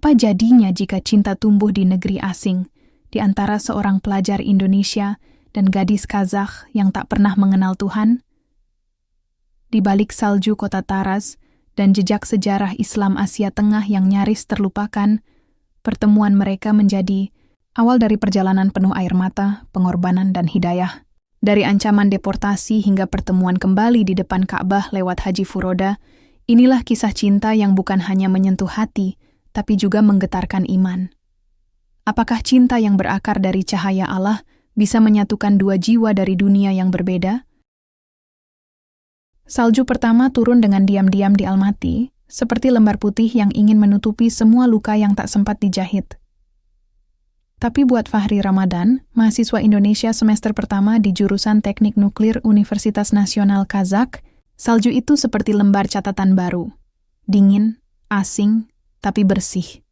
Apa jadinya jika cinta tumbuh di negeri asing, di antara seorang pelajar Indonesia dan gadis Kazakh yang tak pernah mengenal Tuhan? Di balik salju kota Taraz dan jejak sejarah Islam Asia Tengah yang nyaris terlupakan, pertemuan mereka menjadi awal dari perjalanan penuh air mata, pengorbanan, dan hidayah. Dari ancaman deportasi hingga pertemuan kembali di depan Ka'bah lewat Haji Furoda, inilah kisah cinta yang bukan hanya menyentuh hati, tapi juga menggetarkan iman. Apakah cinta yang berakar dari cahaya Allah bisa menyatukan dua jiwa dari dunia yang berbeda? Salju pertama turun dengan diam-diam di Almaty, seperti lembar putih yang ingin menutupi semua luka yang tak sempat dijahit. Tapi buat Fahri Ramadan, mahasiswa Indonesia semester pertama di jurusan Teknik Nuklir Universitas Nasional Kazakh, salju itu seperti lembar catatan baru. Dingin, asing, tapi bersih.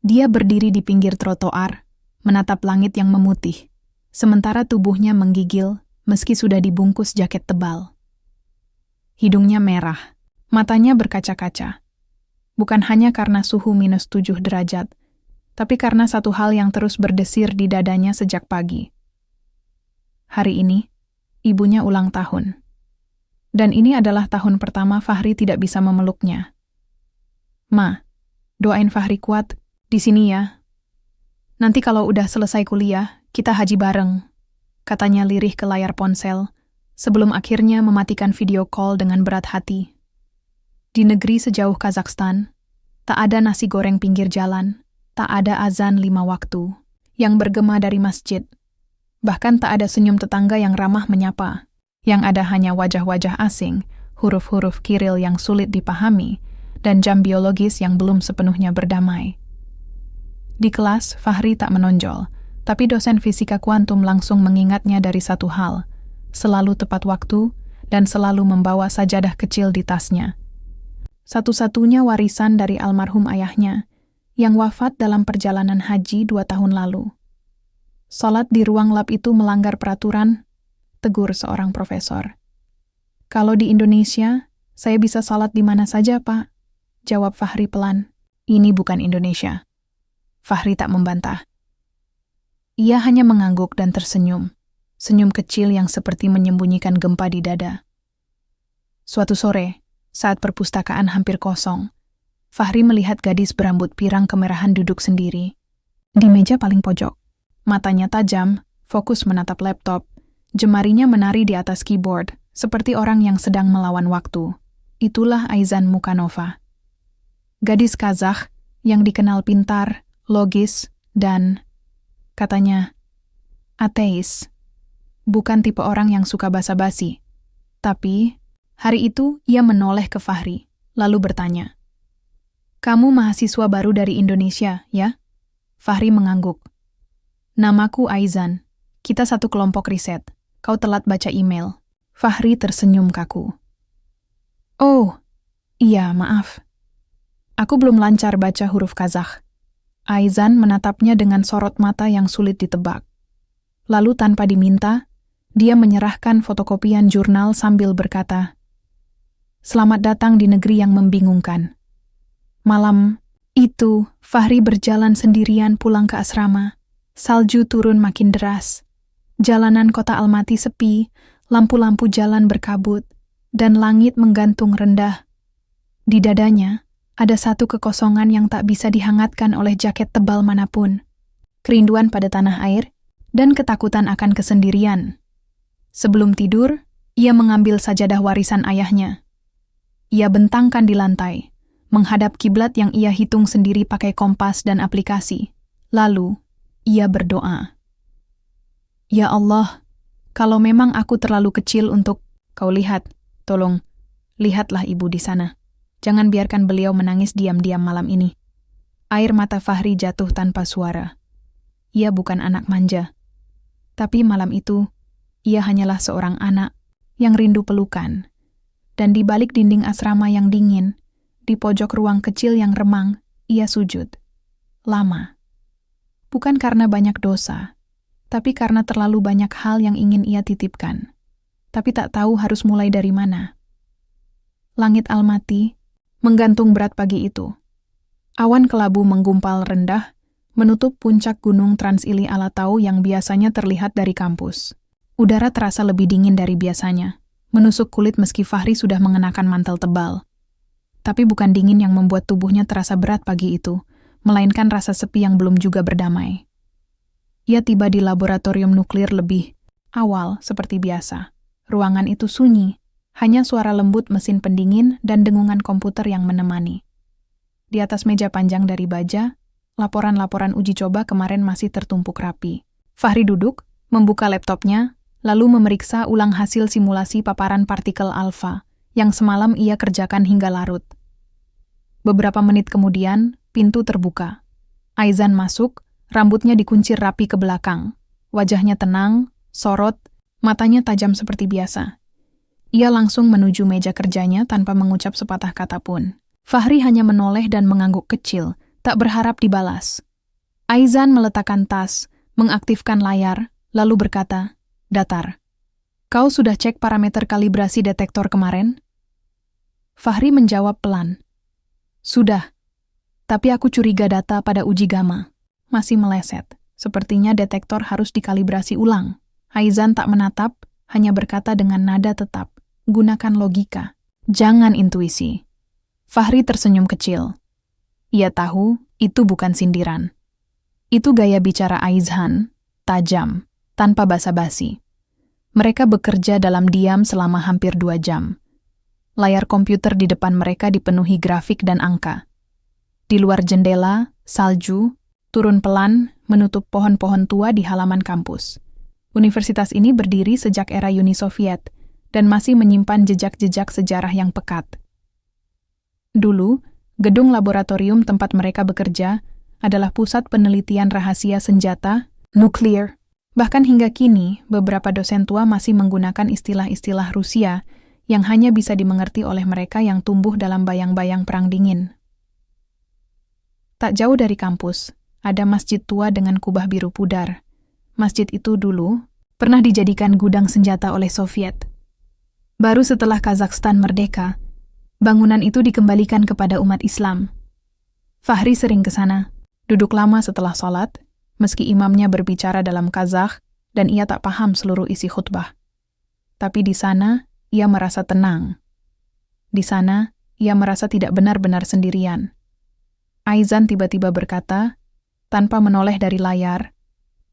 Dia berdiri di pinggir trotoar, menatap langit yang memutih, sementara tubuhnya menggigil meski sudah dibungkus jaket tebal. Hidungnya merah, matanya berkaca-kaca. Bukan hanya karena suhu -7 derajat, tapi karena satu hal yang terus berdesir di dadanya sejak pagi. Hari ini, ibunya ulang tahun. Dan ini adalah tahun pertama Fahri tidak bisa memeluknya. Ma, doain Fahri kuat, di sini ya. Nanti kalau udah selesai kuliah, kita haji bareng, katanya lirih ke layar ponsel, sebelum akhirnya mematikan video call dengan berat hati. Di negeri sejauh Kazakhstan, tak ada nasi goreng pinggir jalan, tak ada azan 5 waktu yang bergema dari masjid. Bahkan tak ada senyum tetangga yang ramah menyapa. Yang ada hanya wajah-wajah asing, huruf-huruf Kiril yang sulit dipahami, dan jam biologis yang belum sepenuhnya berdamai. Di kelas, Fahri tak menonjol, tapi dosen fisika kuantum langsung mengingatnya dari satu hal, selalu tepat waktu dan selalu membawa sajadah kecil di tasnya. Satu-satunya warisan dari almarhum ayahnya, yang wafat dalam perjalanan haji 2 tahun lalu. Salat di ruang lab itu melanggar peraturan, tegur seorang profesor. Kalau di Indonesia, saya bisa salat di mana saja, Pak, jawab Fahri pelan. Ini bukan Indonesia. Fahri tak membantah. Ia hanya mengangguk dan tersenyum, senyum kecil yang seperti menyembunyikan gempa di dada. Suatu sore, saat perpustakaan hampir kosong, Fahri melihat gadis berambut pirang kemerahan duduk sendiri. Di meja paling pojok, matanya tajam, fokus menatap laptop, jemarinya menari di atas keyboard, seperti orang yang sedang melawan waktu. Itulah Aizan Mukanova. Gadis Kazakh yang dikenal pintar, logis, dan, katanya, ateis. Bukan tipe orang yang suka basa-basi. Tapi, hari itu ia menoleh ke Fahri, lalu bertanya, "Kamu mahasiswa baru dari Indonesia, ya?" Fahri mengangguk. "Namaku Aizan. Kita satu kelompok riset. Kau telat baca email." Fahri tersenyum kaku. "Oh, iya, maaf. Aku belum lancar baca huruf Kazakh." Aizan menatapnya dengan sorot mata yang sulit ditebak. Lalu tanpa diminta, dia menyerahkan fotokopian jurnal sambil berkata, "Selamat datang di negeri yang membingungkan." Malam itu, Fahri berjalan sendirian pulang ke asrama. Salju turun makin deras. Jalanan kota Almaty sepi, lampu-lampu jalan berkabut, dan langit menggantung rendah. Di dadanya, ada satu kekosongan yang tak bisa dihangatkan oleh jaket tebal manapun. Kerinduan pada tanah air, dan ketakutan akan kesendirian. Sebelum tidur, ia mengambil sajadah warisan ayahnya. Ia bentangkan di lantai, menghadap kiblat yang ia hitung sendiri pakai kompas dan aplikasi. Lalu, ia berdoa. "Ya Allah, kalau memang aku terlalu kecil untuk kau lihat, tolong, lihatlah ibu di sana. Jangan biarkan beliau menangis diam-diam malam ini." Air mata Fahri jatuh tanpa suara. Ia bukan anak manja. Tapi malam itu, ia hanyalah seorang anak yang rindu pelukan. Dan di balik dinding asrama yang dingin, di pojok ruang kecil yang remang, ia sujud. Lama. Bukan karena banyak dosa, tapi karena terlalu banyak hal yang ingin ia titipkan. Tapi tak tahu harus mulai dari mana. Langit Almaty menggantung berat pagi itu. Awan kelabu menggumpal rendah, menutup puncak gunung Transili Alatau yang biasanya terlihat dari kampus. Udara terasa lebih dingin dari biasanya, menusuk kulit meski Fahri sudah mengenakan mantel tebal. Tapi bukan dingin yang membuat tubuhnya terasa berat pagi itu, melainkan rasa sepi yang belum juga berdamai. Ia tiba di laboratorium nuklir lebih awal seperti biasa. Ruangan itu sunyi, hanya suara lembut mesin pendingin dan dengungan komputer yang menemani. Di atas meja panjang dari baja, laporan-laporan uji coba kemarin masih tertumpuk rapi. Fahri duduk, membuka laptopnya, lalu memeriksa ulang hasil simulasi paparan partikel alfa yang semalam ia kerjakan hingga larut. Beberapa menit kemudian, pintu terbuka. Aizan masuk, rambutnya dikuncir rapi ke belakang. Wajahnya tenang, sorot, matanya tajam seperti biasa. Ia langsung menuju meja kerjanya tanpa mengucap sepatah kata pun. Fahri hanya menoleh dan mengangguk kecil, tak berharap dibalas. Aizan meletakkan tas, mengaktifkan layar, lalu berkata, "Datar. Kau sudah cek parameter kalibrasi detektor kemarin?" Fahri menjawab pelan. "Sudah. Tapi aku curiga data pada uji gamma masih meleset. Sepertinya detektor harus dikalibrasi ulang." Aizan tak menatap, hanya berkata dengan nada tetap, "Gunakan logika. Jangan intuisi." Fahri tersenyum kecil. Ia tahu itu bukan sindiran. Itu gaya bicara Aizan, tajam, tanpa basa-basi. Mereka bekerja dalam diam selama hampir 2 jam. Layar komputer di depan mereka dipenuhi grafik dan angka. Di luar jendela, salju, turun pelan, menutup pohon-pohon tua di halaman kampus. Universitas ini berdiri sejak era Uni Soviet dan masih menyimpan jejak-jejak sejarah yang pekat. Dulu, gedung laboratorium tempat mereka bekerja adalah pusat penelitian rahasia senjata nuklir. Bahkan hingga kini, beberapa dosen tua masih menggunakan istilah-istilah Rusia yang hanya bisa dimengerti oleh mereka yang tumbuh dalam bayang-bayang perang dingin. Tak jauh dari kampus, ada masjid tua dengan kubah biru pudar. Masjid itu dulu pernah dijadikan gudang senjata oleh Soviet. Baru setelah Kazakhstan merdeka, bangunan itu dikembalikan kepada umat Islam. Fahri sering ke sana, duduk lama setelah sholat, meski imamnya berbicara dalam Kazakh dan ia tak paham seluruh isi khutbah. Tapi di sana, ia merasa tenang. Di sana, ia merasa tidak benar-benar sendirian. Aizan tiba-tiba berkata, tanpa menoleh dari layar,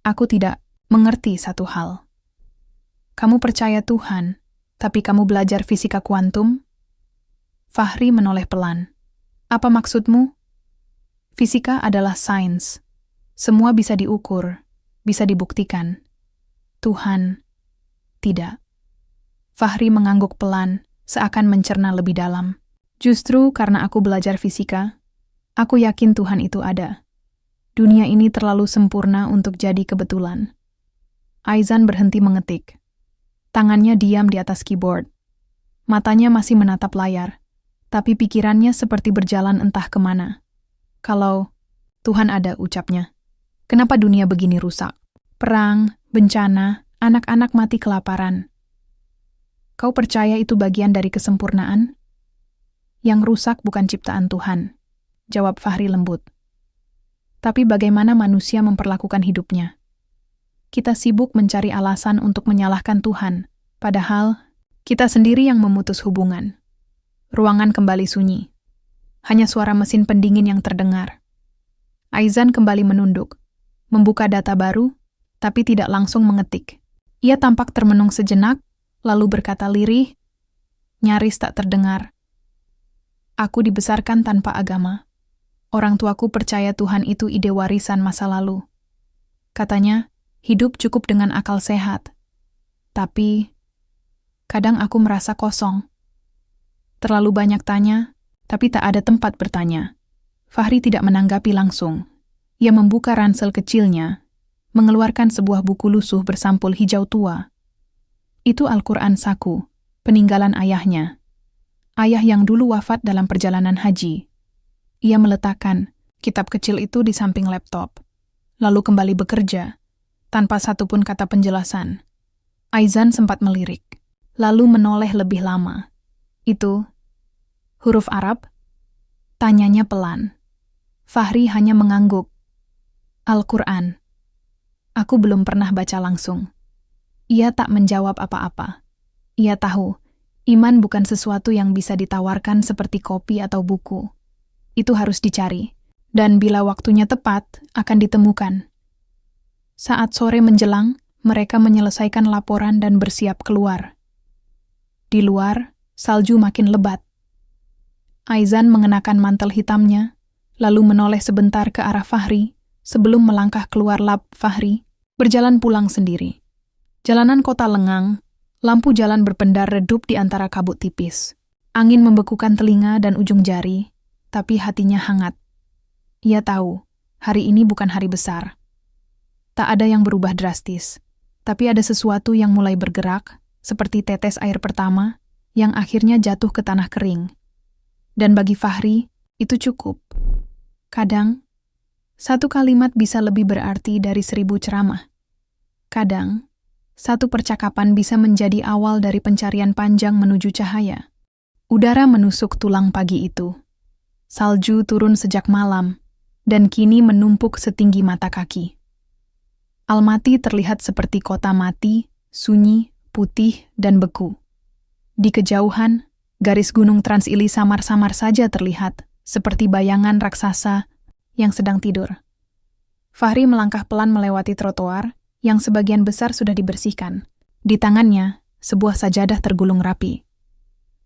"Aku tidak mengerti satu hal. Kamu percaya Tuhan, tapi kamu belajar fisika kuantum?" Fahri menoleh pelan. "Apa maksudmu?" "Fisika adalah sains. Semua bisa diukur, bisa dibuktikan. Tuhan, tidak." Fahri mengangguk pelan, seakan mencerna lebih dalam. "Justru karena aku belajar fisika, aku yakin Tuhan itu ada. Dunia ini terlalu sempurna untuk jadi kebetulan." Aizan berhenti mengetik. Tangannya diam di atas keyboard. Matanya masih menatap layar, tapi pikirannya seperti berjalan entah kemana. "Kalau Tuhan ada," ucapnya, "kenapa dunia begini rusak? Perang, bencana, anak-anak mati kelaparan. Kau percaya itu bagian dari kesempurnaan?" "Yang rusak bukan ciptaan Tuhan," jawab Fahri lembut. "Tapi bagaimana manusia memperlakukan hidupnya? Kita sibuk mencari alasan untuk menyalahkan Tuhan, padahal kita sendiri yang memutus hubungan." Ruangan kembali sunyi. Hanya suara mesin pendingin yang terdengar. Aizan kembali menunduk, membuka data baru, tapi tidak langsung mengetik. Ia tampak termenung sejenak, lalu berkata lirih, nyaris tak terdengar, "Aku dibesarkan tanpa agama. Orang tuaku percaya Tuhan itu ide warisan masa lalu. Katanya, hidup cukup dengan akal sehat. Tapi, kadang aku merasa kosong. Terlalu banyak tanya, tapi tak ada tempat bertanya." Fahri tidak menanggapi langsung. Ia membuka ransel kecilnya, mengeluarkan sebuah buku lusuh bersampul hijau tua. Itu Al-Quran Saku, peninggalan ayahnya. Ayah yang dulu wafat dalam perjalanan haji. Ia meletakkan kitab kecil itu di samping laptop, lalu kembali bekerja, tanpa satupun kata penjelasan. Aizan sempat melirik, lalu menoleh lebih lama. "Itu huruf Arab?" tanyanya pelan. Fahri hanya mengangguk. Al-Quran. Aku belum pernah baca langsung. Ia tak menjawab apa-apa. Ia tahu, iman bukan sesuatu yang bisa ditawarkan seperti kopi atau buku. Itu harus dicari, dan bila waktunya tepat, akan ditemukan. Saat sore menjelang, mereka menyelesaikan laporan dan bersiap keluar. Di luar, salju makin lebat. Aizan mengenakan mantel hitamnya, lalu menoleh sebentar ke arah Fahri, sebelum melangkah keluar lab Fahri, berjalan pulang sendiri. Jalanan kota lengang, lampu jalan berpendar redup di antara kabut tipis. Angin membekukan telinga dan ujung jari, tapi hatinya hangat. Ia tahu, hari ini bukan hari besar. Tak ada yang berubah drastis, tapi ada sesuatu yang mulai bergerak, seperti tetes air pertama, yang akhirnya jatuh ke tanah kering. Dan bagi Fahri, itu cukup. Kadang, satu kalimat bisa lebih berarti dari 1000 ceramah. Kadang, satu percakapan bisa menjadi awal dari pencarian panjang menuju cahaya. Udara menusuk tulang pagi itu. Salju turun sejak malam, dan kini menumpuk setinggi mata kaki. Almaty terlihat seperti kota mati, sunyi, putih, dan beku. Di kejauhan, garis gunung Transili samar-samar saja terlihat, seperti bayangan raksasa yang sedang tidur. Fahri melangkah pelan melewati trotoar, yang sebagian besar sudah dibersihkan. Di tangannya, sebuah sajadah tergulung rapi.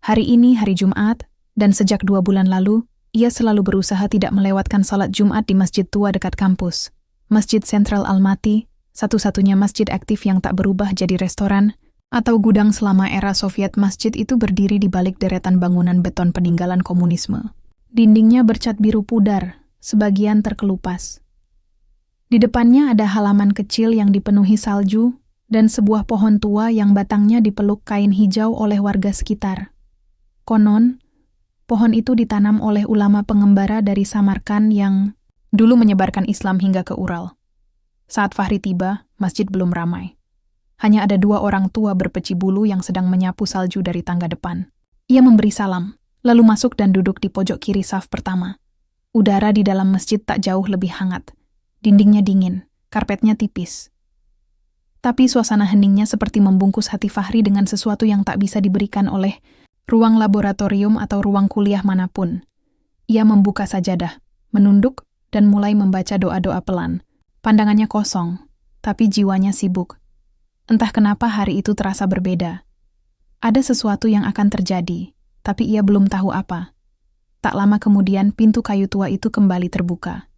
Hari ini hari Jumat, dan sejak 2 bulan lalu, ia selalu berusaha tidak melewatkan salat Jumat di masjid tua dekat kampus. Masjid Sentral Almaty, satu-satunya masjid aktif yang tak berubah jadi restoran, atau gudang selama era Soviet. Masjid itu berdiri di balik deretan bangunan beton peninggalan komunisme. Dindingnya bercat biru pudar, sebagian terkelupas. Di depannya ada halaman kecil yang dipenuhi salju dan sebuah pohon tua yang batangnya dipeluk kain hijau oleh warga sekitar. Konon, pohon itu ditanam oleh ulama pengembara dari Samarkand yang dulu menyebarkan Islam hingga ke Ural. Saat Fahri tiba, masjid belum ramai. Hanya ada 2 orang tua berpeci bulu yang sedang menyapu salju dari tangga depan. Ia memberi salam, lalu masuk dan duduk di pojok kiri saf pertama. Udara di dalam masjid tak jauh lebih hangat. Dindingnya dingin, karpetnya tipis. Tapi suasana heningnya seperti membungkus hati Fahri dengan sesuatu yang tak bisa diberikan oleh ruang laboratorium atau ruang kuliah manapun. Ia membuka sajadah, menunduk, dan mulai membaca doa-doa pelan. Pandangannya kosong, tapi jiwanya sibuk. Entah kenapa hari itu terasa berbeda. Ada sesuatu yang akan terjadi, tapi ia belum tahu apa. Tak lama kemudian pintu kayu tua itu kembali terbuka.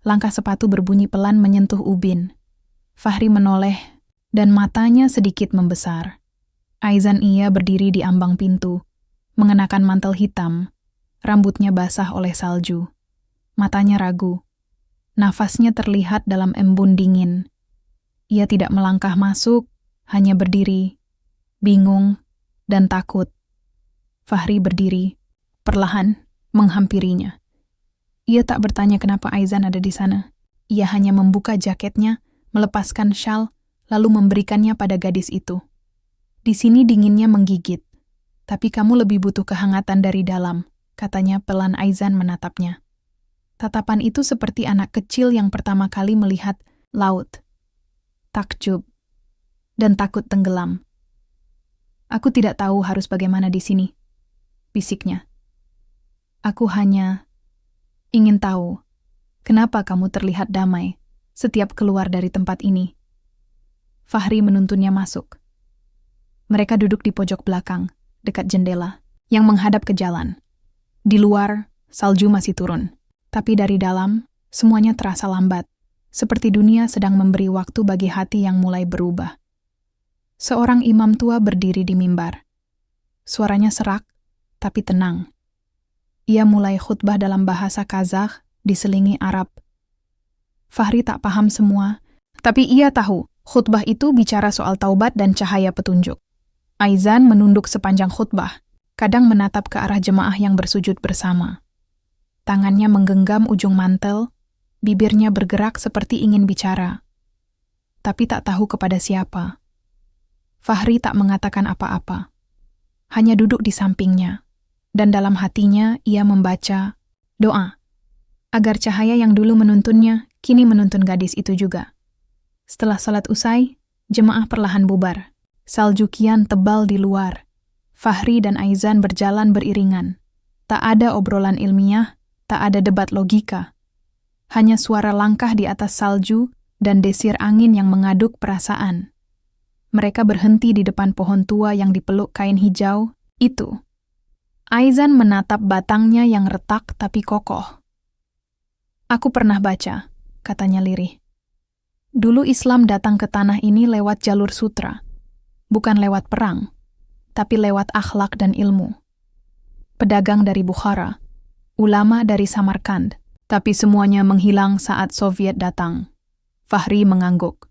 Langkah sepatu berbunyi pelan menyentuh ubin. Fahri menoleh, dan matanya sedikit membesar. Aizan ia berdiri di ambang pintu, mengenakan mantel hitam, rambutnya basah oleh salju. Matanya ragu. Nafasnya terlihat dalam embun dingin. Ia tidak melangkah masuk, hanya berdiri, bingung, dan takut. Fahri berdiri, perlahan menghampirinya. Ia tak bertanya kenapa Aizan ada di sana. Ia hanya membuka jaketnya, melepaskan syal, lalu memberikannya pada gadis itu. Di sini dinginnya menggigit, tapi kamu lebih butuh kehangatan dari dalam, katanya pelan. Aizan menatapnya. Tatapan itu seperti anak kecil yang pertama kali melihat laut. Takjub dan takut tenggelam. Aku tidak tahu harus bagaimana di sini, bisiknya. Aku hanya ingin tahu, kenapa kamu terlihat damai setiap keluar dari tempat ini. Fahri menuntunnya masuk. Mereka duduk di pojok belakang, dekat jendela, yang menghadap ke jalan. Di luar, salju masih turun. Tapi dari dalam, semuanya terasa lambat, seperti dunia sedang memberi waktu bagi hati yang mulai berubah. Seorang imam tua berdiri di mimbar. Suaranya serak, tapi tenang. Ia mulai khutbah dalam bahasa Kazakh, diselingi Arab. Fahri tak paham semua, tapi ia tahu khutbah itu bicara soal taubat dan cahaya petunjuk. Aizan menunduk sepanjang khutbah, kadang menatap ke arah jemaah yang bersujud bersama. Tangannya menggenggam ujung mantel, bibirnya bergerak seperti ingin bicara, tapi tak tahu kepada siapa. Fahri tak mengatakan apa-apa, hanya duduk di sampingnya. Dan dalam hatinya ia membaca doa. agar cahaya yang dulu menuntunnya, kini menuntun gadis itu juga. Setelah salat usai, jemaah perlahan bubar. Salju kian tebal di luar. Fahri dan Aizan berjalan beriringan. Tak ada obrolan ilmiah, tak ada debat logika. Hanya suara langkah di atas salju dan desir angin yang mengaduk perasaan. Mereka berhenti di depan pohon tua yang dipeluk kain hijau, itu. Aizan menatap batangnya yang retak tapi kokoh. Aku pernah baca, katanya lirih. Dulu Islam datang ke tanah ini lewat jalur sutra. Bukan lewat perang, tapi lewat akhlak dan ilmu. Pedagang dari Bukhara, ulama dari Samarkand, tapi semuanya menghilang saat Soviet datang. Fahri mengangguk.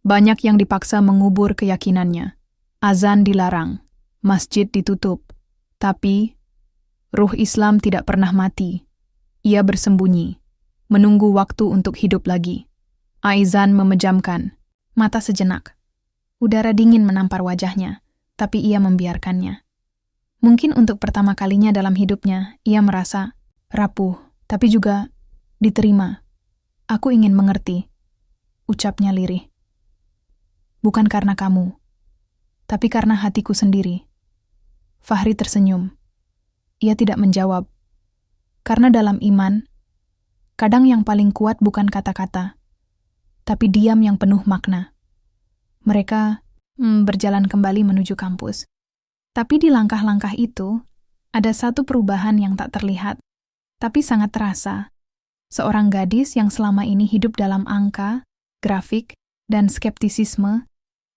Banyak yang dipaksa mengubur keyakinannya. Azan dilarang, masjid ditutup. Tapi, ruh Islam tidak pernah mati. Ia bersembunyi, menunggu waktu untuk hidup lagi. Aizan memejamkan, mata sejenak. Udara dingin menampar wajahnya, tapi ia membiarkannya. Mungkin untuk pertama kalinya dalam hidupnya, ia merasa rapuh, tapi juga diterima. Aku ingin mengerti, ucapnya lirih. Bukan karena kamu, tapi karena hatiku sendiri. Fahri tersenyum. Ia tidak menjawab. Karena dalam iman, kadang yang paling kuat bukan kata-kata, tapi diam yang penuh makna. Mereka berjalan kembali menuju kampus. Tapi di langkah-langkah itu, ada satu perubahan yang tak terlihat, tapi sangat terasa. Seorang gadis yang selama ini hidup dalam angka, grafik, dan skeptisisme,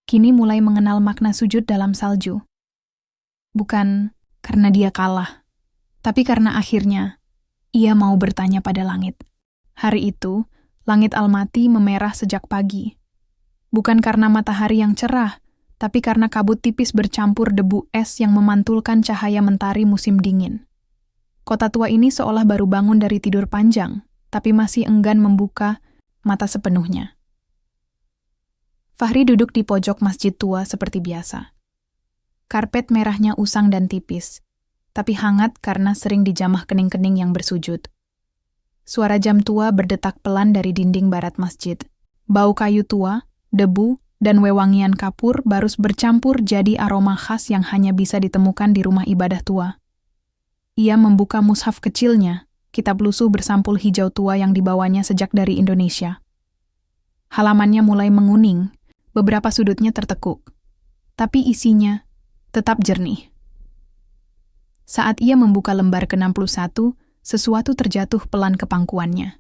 kini mulai mengenal makna sujud dalam salju. Bukan karena dia kalah, tapi karena akhirnya ia mau bertanya pada langit. Hari itu, langit Almaty memerah sejak pagi. Bukan karena matahari yang cerah, tapi karena kabut tipis bercampur debu es yang memantulkan cahaya mentari musim dingin. Kota tua ini seolah baru bangun dari tidur panjang, tapi masih enggan membuka mata sepenuhnya. Fahri duduk di pojok masjid tua seperti biasa. Karpet merahnya usang dan tipis, tapi hangat karena sering dijamah kening-kening yang bersujud. Suara jam tua berdetak pelan dari dinding barat masjid. Bau kayu tua, debu, dan wewangian kapur baru bercampur jadi aroma khas yang hanya bisa ditemukan di rumah ibadah tua. Ia membuka mushaf kecilnya, kitab lusuh bersampul hijau tua yang dibawanya sejak dari Indonesia. Halamannya mulai menguning, beberapa sudutnya tertekuk, tapi isinya tetap jernih. Saat ia membuka lembar ke-61, sesuatu terjatuh pelan ke pangkuannya.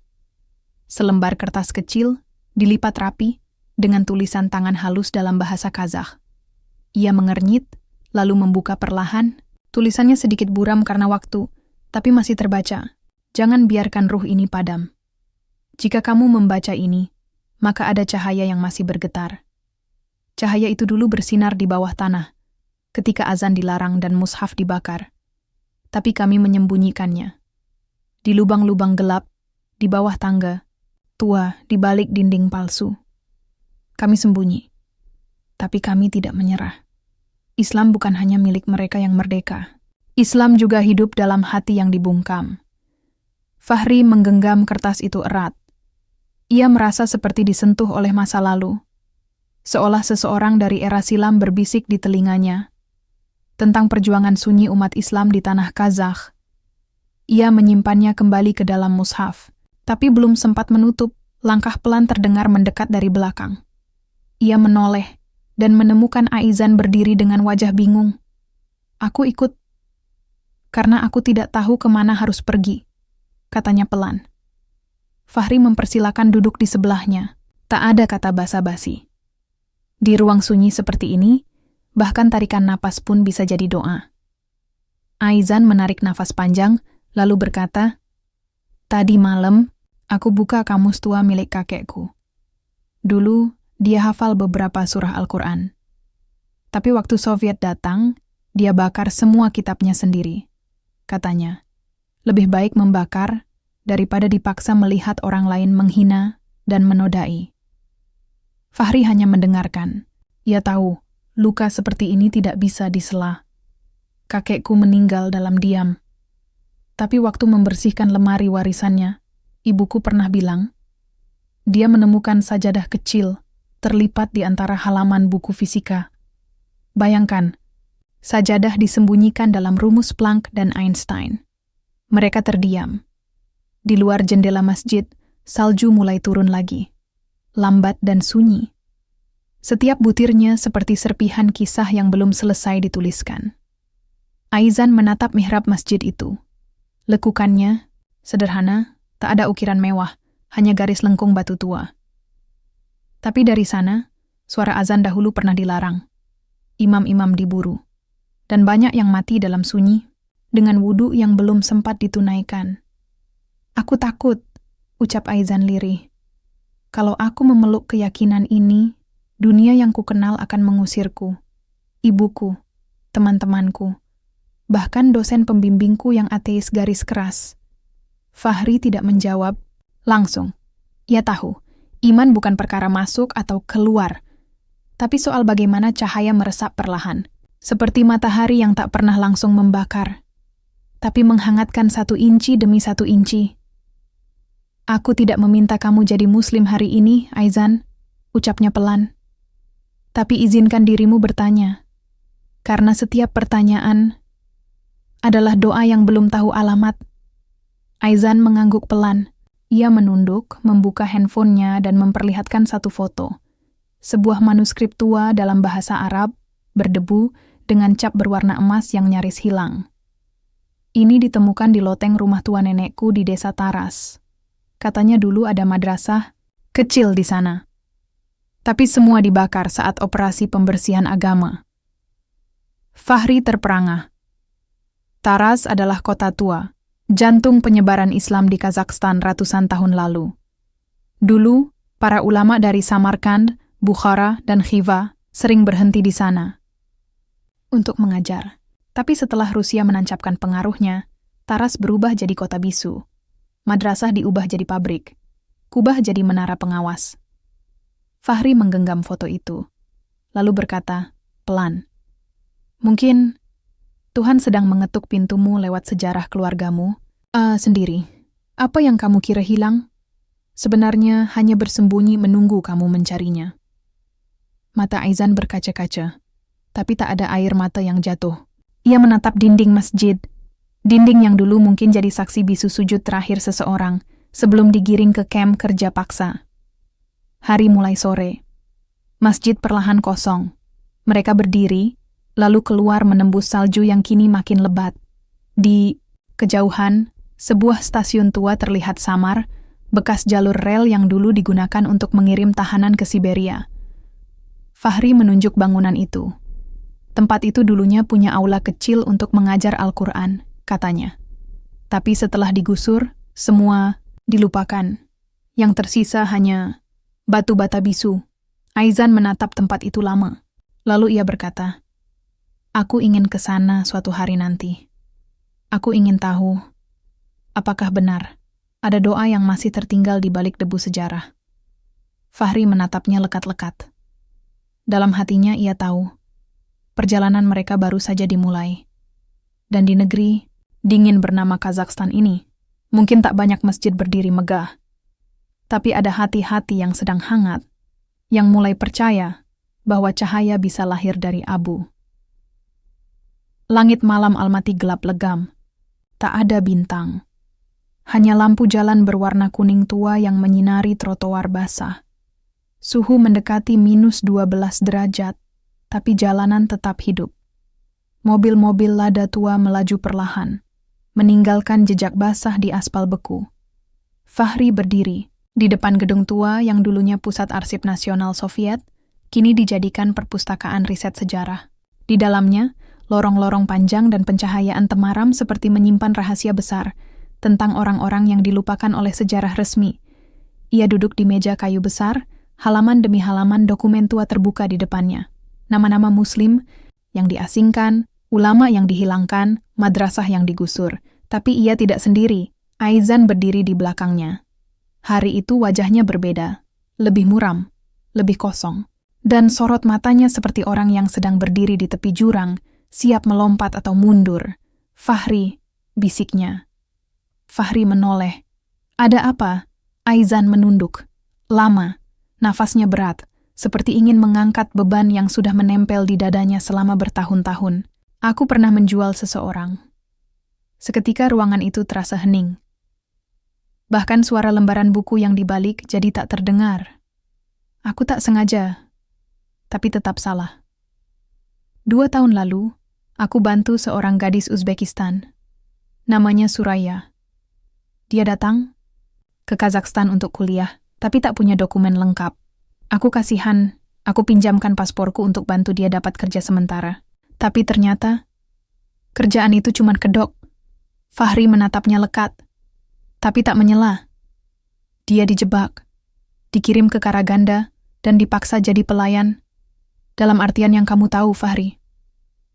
Selembar kertas kecil, dilipat rapi, dengan tulisan tangan halus dalam bahasa Kazakh. Ia mengernyit, lalu membuka perlahan. Tulisannya sedikit buram karena waktu, tapi masih terbaca. Jangan biarkan ruh ini padam. Jika kamu membaca ini, maka ada cahaya yang masih bergetar. Cahaya itu dulu bersinar di bawah tanah, ketika azan dilarang dan mushaf dibakar. Tapi kami menyembunyikannya. Di lubang-lubang gelap, di bawah tangga, tua di balik dinding palsu. Kami sembunyi, tapi kami tidak menyerah. Islam bukan hanya milik mereka yang merdeka. Islam juga hidup dalam hati yang dibungkam. Fahri menggenggam kertas itu erat. Ia merasa seperti disentuh oleh masa lalu. Seolah seseorang dari era silam berbisik di telinganya tentang perjuangan sunyi umat Islam di tanah Kazakh. Ia menyimpannya kembali ke dalam mushaf, tapi belum sempat menutup, langkah pelan terdengar mendekat dari belakang. Ia menoleh dan menemukan Aizan berdiri dengan wajah bingung. Aku ikut, karena aku tidak tahu kemana harus pergi, katanya pelan. Fahri mempersilakan duduk di sebelahnya. Tak ada kata basa-basi. Di ruang sunyi seperti ini, bahkan tarikan napas pun bisa jadi doa. Aizan menarik nafas panjang, lalu berkata, "Tadi malam, aku buka kamus tua milik kakekku. Dulu, dia hafal beberapa surah Al-Quran. Tapi waktu Soviet datang, dia bakar semua kitabnya sendiri. Katanya, lebih baik membakar daripada dipaksa melihat orang lain menghina dan menodai." Fahri hanya mendengarkan. Ia tahu, luka seperti ini tidak bisa disela. Kakekku meninggal dalam diam. Tapi waktu membersihkan lemari warisannya, Ibuku pernah bilang, dia menemukan sajadah kecil terlipat di antara halaman buku fisika. Bayangkan, sajadah disembunyikan dalam rumus Planck dan Einstein. Mereka terdiam. Di luar jendela masjid, salju mulai turun lagi. Lambat dan sunyi. Setiap butirnya seperti serpihan kisah yang belum selesai dituliskan. Aizan menatap mihrab masjid itu. Lekukannya, sederhana, tak ada ukiran mewah, hanya garis lengkung batu tua. Tapi dari sana, suara azan dahulu pernah dilarang. Imam-imam diburu. Dan banyak yang mati dalam sunyi, dengan wudu yang belum sempat ditunaikan. Aku takut, ucap Aizan lirih. Kalau aku memeluk keyakinan ini, dunia yang kukenal akan mengusirku. Ibuku, teman-temanku, bahkan dosen pembimbingku yang ateis garis keras. Fahri tidak menjawab, langsung. Ia tahu, iman bukan perkara masuk atau keluar, tapi soal bagaimana cahaya meresap perlahan, seperti matahari yang tak pernah langsung membakar, tapi menghangatkan 1 inci demi 1 inci. Aku tidak meminta kamu jadi muslim hari ini, Aizan, ucapnya pelan. Tapi izinkan dirimu bertanya, karena setiap pertanyaan adalah doa yang belum tahu alamat. Aizan mengangguk pelan. Ia menunduk, membuka handphonenya dan memperlihatkan 1 foto. Sebuah manuskrip tua dalam bahasa Arab, berdebu, dengan cap berwarna emas yang nyaris hilang. Ini ditemukan di loteng rumah tua nenekku di desa Taras. Katanya dulu ada madrasah kecil di sana. Tapi semua dibakar saat operasi pembersihan agama. Fahri terperangah. Taras adalah kota tua, jantung penyebaran Islam di Kazakhstan ratusan tahun lalu. Dulu, para ulama dari Samarkand, Bukhara, dan Khiva sering berhenti di sana untuk mengajar. Tapi setelah Rusia menancapkan pengaruhnya, Taras berubah jadi kota bisu. Madrasah diubah jadi pabrik. Kubah jadi menara pengawas. Fahri menggenggam foto itu, lalu berkata, pelan, mungkin Tuhan sedang mengetuk pintumu lewat sejarah keluargamu. Sendiri, apa yang kamu kira hilang? Sebenarnya hanya bersembunyi menunggu kamu mencarinya. Mata Aizan berkaca-kaca, tapi tak ada air mata yang jatuh. Ia menatap dinding masjid, dinding yang dulu mungkin jadi saksi bisu sujud terakhir seseorang sebelum digiring ke kamp kerja paksa. Hari mulai sore. Masjid perlahan kosong. Mereka berdiri, lalu keluar menembus salju yang kini makin lebat. Di kejauhan, sebuah stasiun tua terlihat samar, bekas jalur rel yang dulu digunakan untuk mengirim tahanan ke Siberia. Fahri menunjuk bangunan itu. Tempat itu dulunya punya aula kecil untuk mengajar Al-Quran, katanya. Tapi setelah digusur, semua dilupakan. Yang tersisa hanya batu bata bisu. Aizan menatap tempat itu lama. Lalu ia berkata, aku ingin ke sana suatu hari nanti. Aku ingin tahu, apakah benar ada doa yang masih tertinggal di balik debu sejarah. Fahri menatapnya lekat-lekat. Dalam hatinya ia tahu, perjalanan mereka baru saja dimulai. Dan di negeri dingin bernama Kazakhstan ini, mungkin tak banyak masjid berdiri megah. Tapi ada hati-hati yang sedang hangat, yang mulai percaya bahwa cahaya bisa lahir dari abu. Langit malam Almaty gelap legam. Tak ada bintang. Hanya lampu jalan berwarna kuning tua yang menyinari trotoar basah. Suhu mendekati -12 derajat, tapi jalanan tetap hidup. Mobil-mobil lada tua melaju perlahan, meninggalkan jejak basah di aspal beku. Fahri berdiri di depan gedung tua yang dulunya pusat arsip nasional Soviet, kini dijadikan perpustakaan riset sejarah. Di dalamnya, lorong-lorong panjang dan pencahayaan temaram seperti menyimpan rahasia besar tentang orang-orang yang dilupakan oleh sejarah resmi. Ia duduk di meja kayu besar, halaman demi halaman dokumen tua terbuka di depannya. Nama-nama muslim yang diasingkan, ulama yang dihilangkan, madrasah yang digusur. Tapi ia tidak sendiri. Aizan berdiri di belakangnya. Hari itu wajahnya berbeda, lebih muram, lebih kosong. Dan sorot matanya seperti orang yang sedang berdiri di tepi jurang, siap melompat atau mundur. Fahri, bisiknya. Fahri menoleh. Ada apa? Aizan menunduk. Lama, nafasnya berat, seperti ingin mengangkat beban yang sudah menempel di dadanya selama bertahun-tahun. Aku pernah menjual seseorang. Seketika ruangan itu terasa hening. Bahkan suara lembaran buku yang dibalik jadi tak terdengar. Aku tak sengaja, tapi tetap salah. 2 tahun lalu, aku bantu seorang gadis Uzbekistan. Namanya Suraya. Dia datang ke Kazakhstan untuk kuliah, tapi tak punya dokumen lengkap. Aku kasihan, aku pinjamkan pasporku untuk bantu dia dapat kerja sementara. Tapi ternyata, kerjaan itu cuma kedok. Fahri menatapnya lekat, tapi tak menyela. Dia dijebak, dikirim ke Karaganda, dan dipaksa jadi pelayan. Dalam artian yang kamu tahu, Fahri.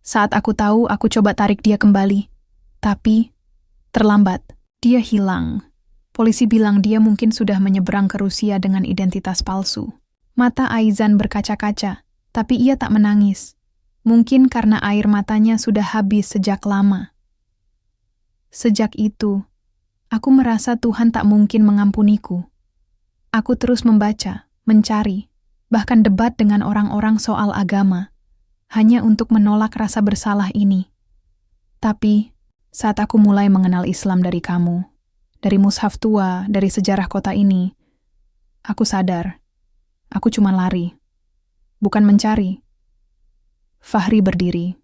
Saat aku tahu, aku coba tarik dia kembali. Tapi, terlambat. Dia hilang. Polisi bilang dia mungkin sudah menyeberang ke Rusia dengan identitas palsu. Mata Aizan berkaca-kaca, tapi ia tak menangis. Mungkin karena air matanya sudah habis sejak lama. Sejak itu, aku merasa Tuhan tak mungkin mengampuniku. Aku terus membaca, mencari, bahkan debat dengan orang-orang soal agama, hanya untuk menolak rasa bersalah ini. Tapi, saat aku mulai mengenal Islam dari kamu, dari mushaf tua, dari sejarah kota ini, aku sadar, aku cuma lari, bukan mencari. Fahri berdiri.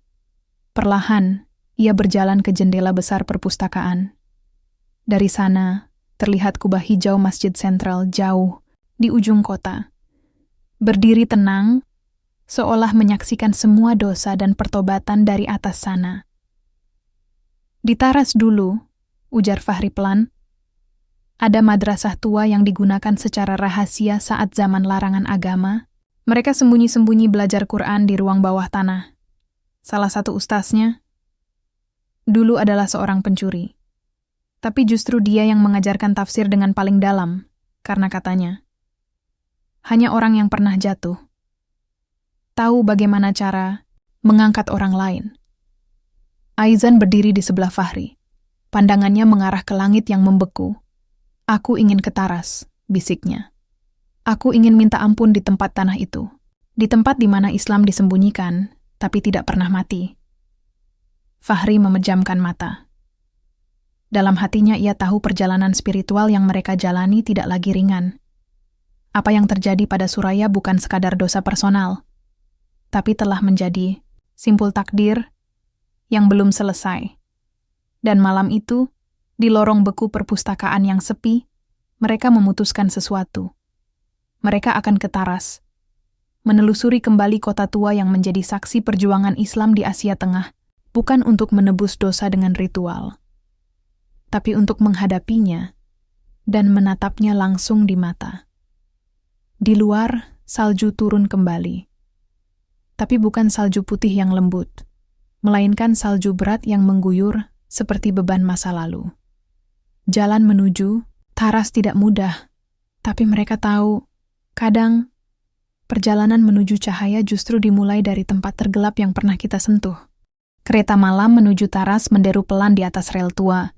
Perlahan, ia berjalan ke jendela besar perpustakaan. Dari sana, terlihat kubah hijau Masjid Sentral jauh di ujung kota. Berdiri tenang, seolah menyaksikan semua dosa dan pertobatan dari atas sana. Di taras dulu, ujar Fahri pelan, ada madrasah tua yang digunakan secara rahasia saat zaman larangan agama. Mereka sembunyi-sembunyi belajar Quran di ruang bawah tanah. Salah satu ustaznya dulu adalah seorang pencuri. Tapi justru dia yang mengajarkan tafsir dengan paling dalam, karena katanya, hanya orang yang pernah jatuh tahu bagaimana cara mengangkat orang lain. Aizan berdiri di sebelah Fahri. Pandangannya mengarah ke langit yang membeku. Aku ingin ke taras, bisiknya. Aku ingin minta ampun di tempat tanah itu. Di tempat di mana Islam disembunyikan, tapi tidak pernah mati. Fahri memejamkan mata. Dalam hatinya ia tahu perjalanan spiritual yang mereka jalani tidak lagi ringan. Apa yang terjadi pada Suraya bukan sekadar dosa personal, tapi telah menjadi simpul takdir yang belum selesai. Dan malam itu, di lorong beku perpustakaan yang sepi, mereka memutuskan sesuatu. Mereka akan ke taras, menelusuri kembali kota tua yang menjadi saksi perjuangan Islam di Asia Tengah, bukan untuk menebus dosa dengan ritual, tapi untuk menghadapinya dan menatapnya langsung di mata. Di luar, salju turun kembali. Tapi bukan salju putih yang lembut, melainkan salju berat yang mengguyur seperti beban masa lalu. Jalan menuju taras tidak mudah, tapi mereka tahu, kadang perjalanan menuju cahaya justru dimulai dari tempat tergelap yang pernah kita sentuh. Kereta malam menuju taras menderu pelan di atas rel tua.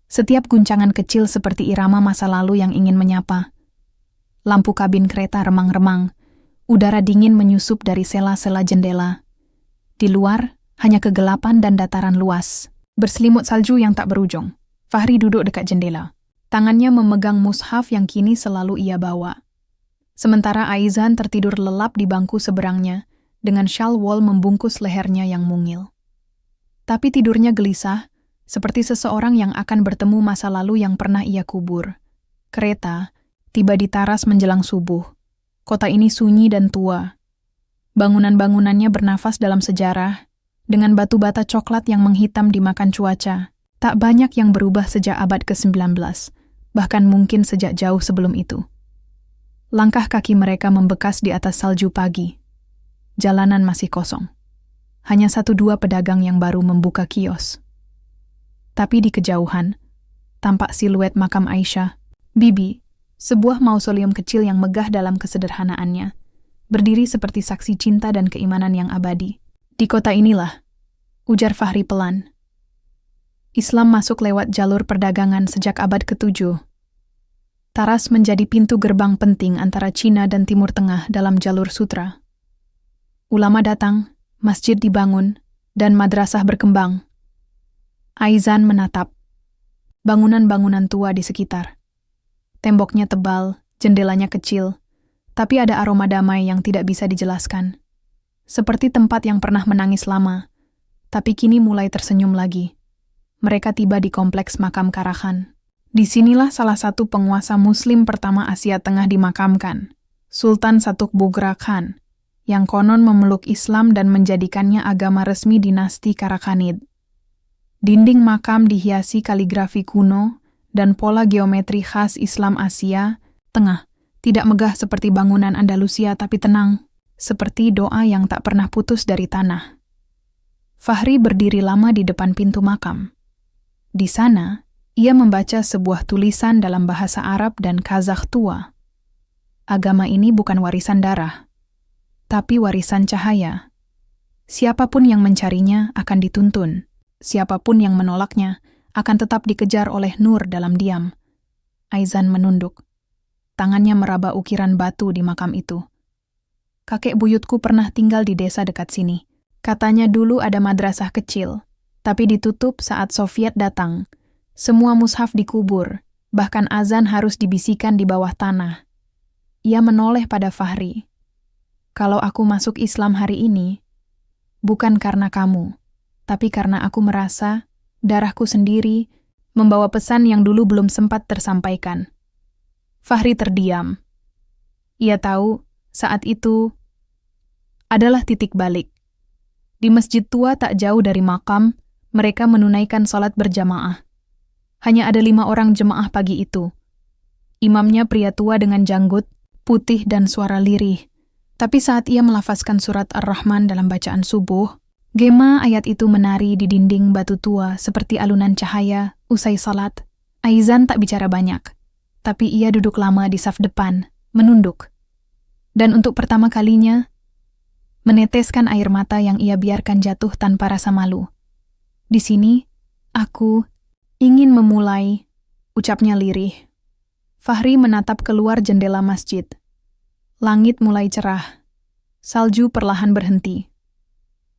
Setiap guncangan kecil seperti irama masa lalu yang ingin menyapa. Lampu kabin kereta remang-remang. Udara dingin menyusup dari sela-sela jendela. Di luar, hanya kegelapan dan dataran luas. Berselimut salju yang tak berujung. Fahri duduk dekat jendela. Tangannya memegang mushaf yang kini selalu ia bawa. Sementara Aizan tertidur lelap di bangku seberangnya, dengan syal wol membungkus lehernya yang mungil. Tapi tidurnya gelisah, seperti seseorang yang akan bertemu masa lalu yang pernah ia kubur. Kereta tiba di taras menjelang subuh. Kota ini sunyi dan tua. Bangunan-bangunannya bernafas dalam sejarah, dengan batu bata coklat yang menghitam dimakan cuaca. Tak banyak yang berubah sejak abad ke-19, bahkan mungkin sejak jauh sebelum itu. Langkah kaki mereka membekas di atas salju pagi. Jalanan masih kosong. Hanya 1-2 pedagang yang baru membuka kios. Tapi di kejauhan, tampak siluet makam Aisyah, Bibi, sebuah mausoleum kecil yang megah dalam kesederhanaannya, berdiri seperti saksi cinta dan keimanan yang abadi. Di kota inilah, ujar Fahri pelan, Islam masuk lewat jalur perdagangan sejak abad ke-7. Taras menjadi pintu gerbang penting antara Cina dan Timur Tengah dalam jalur sutra. Ulama datang, masjid dibangun, dan madrasah berkembang. Aizan menatap bangunan-bangunan tua di sekitar. Temboknya tebal, jendelanya kecil, tapi ada aroma damai yang tidak bisa dijelaskan. Seperti tempat yang pernah menangis lama, tapi kini mulai tersenyum lagi. Mereka tiba di kompleks makam Karahan. Disinilah salah satu penguasa Muslim pertama Asia Tengah dimakamkan, Sultan Satuk Bughra Khan, yang konon memeluk Islam dan menjadikannya agama resmi dinasti Karakhanid. Dinding makam dihiasi kaligrafi kuno dan pola geometri khas Islam Asia Tengah, tidak megah seperti bangunan Andalusia tapi tenang, seperti doa yang tak pernah putus dari tanah. Fahri berdiri lama di depan pintu makam. Di sana, ia membaca sebuah tulisan dalam bahasa Arab dan Kazakh tua. Agama ini bukan warisan darah, tapi warisan cahaya. Siapapun yang mencarinya akan dituntun. Siapapun yang menolaknya akan tetap dikejar oleh nur dalam diam. Aizan menunduk. Tangannya meraba ukiran batu di makam itu. Kakek buyutku pernah tinggal di desa dekat sini. Katanya dulu ada madrasah kecil, tapi ditutup saat Soviet datang. Semua mushaf dikubur, bahkan azan harus dibisikkan di bawah tanah. Ia menoleh pada Fahri. Kalau aku masuk Islam hari ini, bukan karena kamu, tapi karena aku merasa darahku sendiri membawa pesan yang dulu belum sempat tersampaikan. Fahri terdiam. Ia tahu saat itu adalah titik balik. Di masjid tua tak jauh dari makam, mereka menunaikan sholat berjamaah. Hanya ada 5 orang jemaah pagi itu. Imamnya pria tua dengan janggut, putih dan suara lirih. Tapi saat ia melafazkan surat Ar-Rahman dalam bacaan subuh, gema ayat itu menari di dinding batu tua seperti alunan cahaya usai salat. Aizan tak bicara banyak, tapi ia duduk lama di saf depan, menunduk. Dan untuk pertama kalinya, meneteskan air mata yang ia biarkan jatuh tanpa rasa malu. Di sini, aku ingin memulai, ucapnya lirih. Fahri menatap keluar jendela masjid. Langit mulai cerah. Salju perlahan berhenti.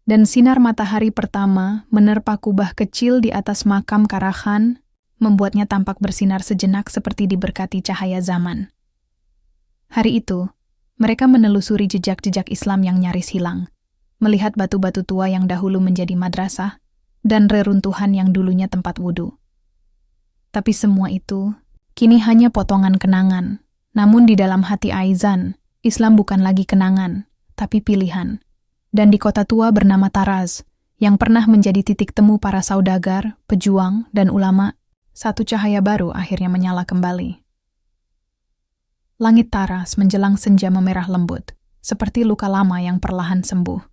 Dan sinar matahari pertama menerpa kubah kecil di atas makam Karahan, membuatnya tampak bersinar sejenak seperti diberkati cahaya zaman. Hari itu, mereka menelusuri jejak-jejak Islam yang nyaris hilang, melihat batu-batu tua yang dahulu menjadi madrasah, dan reruntuhan yang dulunya tempat wudhu. Tapi semua itu kini hanya potongan kenangan. Namun di dalam hati Aizan, Islam bukan lagi kenangan, tapi pilihan. Dan di kota tua bernama Taraz, yang pernah menjadi titik temu para saudagar, pejuang, dan ulama, satu cahaya baru akhirnya menyala kembali. Langit Taraz menjelang senja memerah lembut, seperti luka lama yang perlahan sembuh.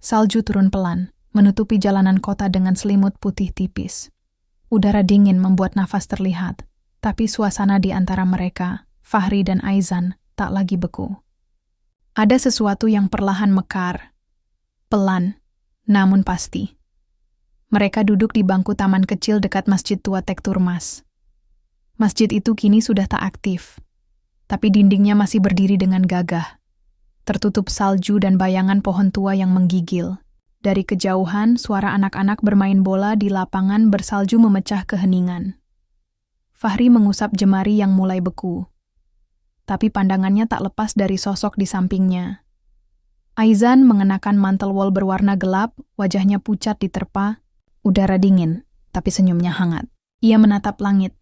Salju turun pelan, menutupi jalanan kota dengan selimut putih tipis. Udara dingin membuat nafas terlihat, tapi suasana di antara mereka, Fahri dan Aizan, tak lagi beku. Ada sesuatu yang perlahan mekar, pelan, namun pasti. Mereka duduk di bangku taman kecil dekat Masjid Tua Tek Turmas. Masjid itu kini sudah tak aktif, tapi dindingnya masih berdiri dengan gagah, tertutup salju dan bayangan pohon tua yang menggigil. Dari kejauhan, suara anak-anak bermain bola di lapangan bersalju memecah keheningan. Fahri mengusap jemari yang mulai beku, tapi pandangannya tak lepas dari sosok di sampingnya. Aizan mengenakan mantel wol berwarna gelap, wajahnya pucat diterpa, udara dingin, tapi senyumnya hangat. Ia menatap langit,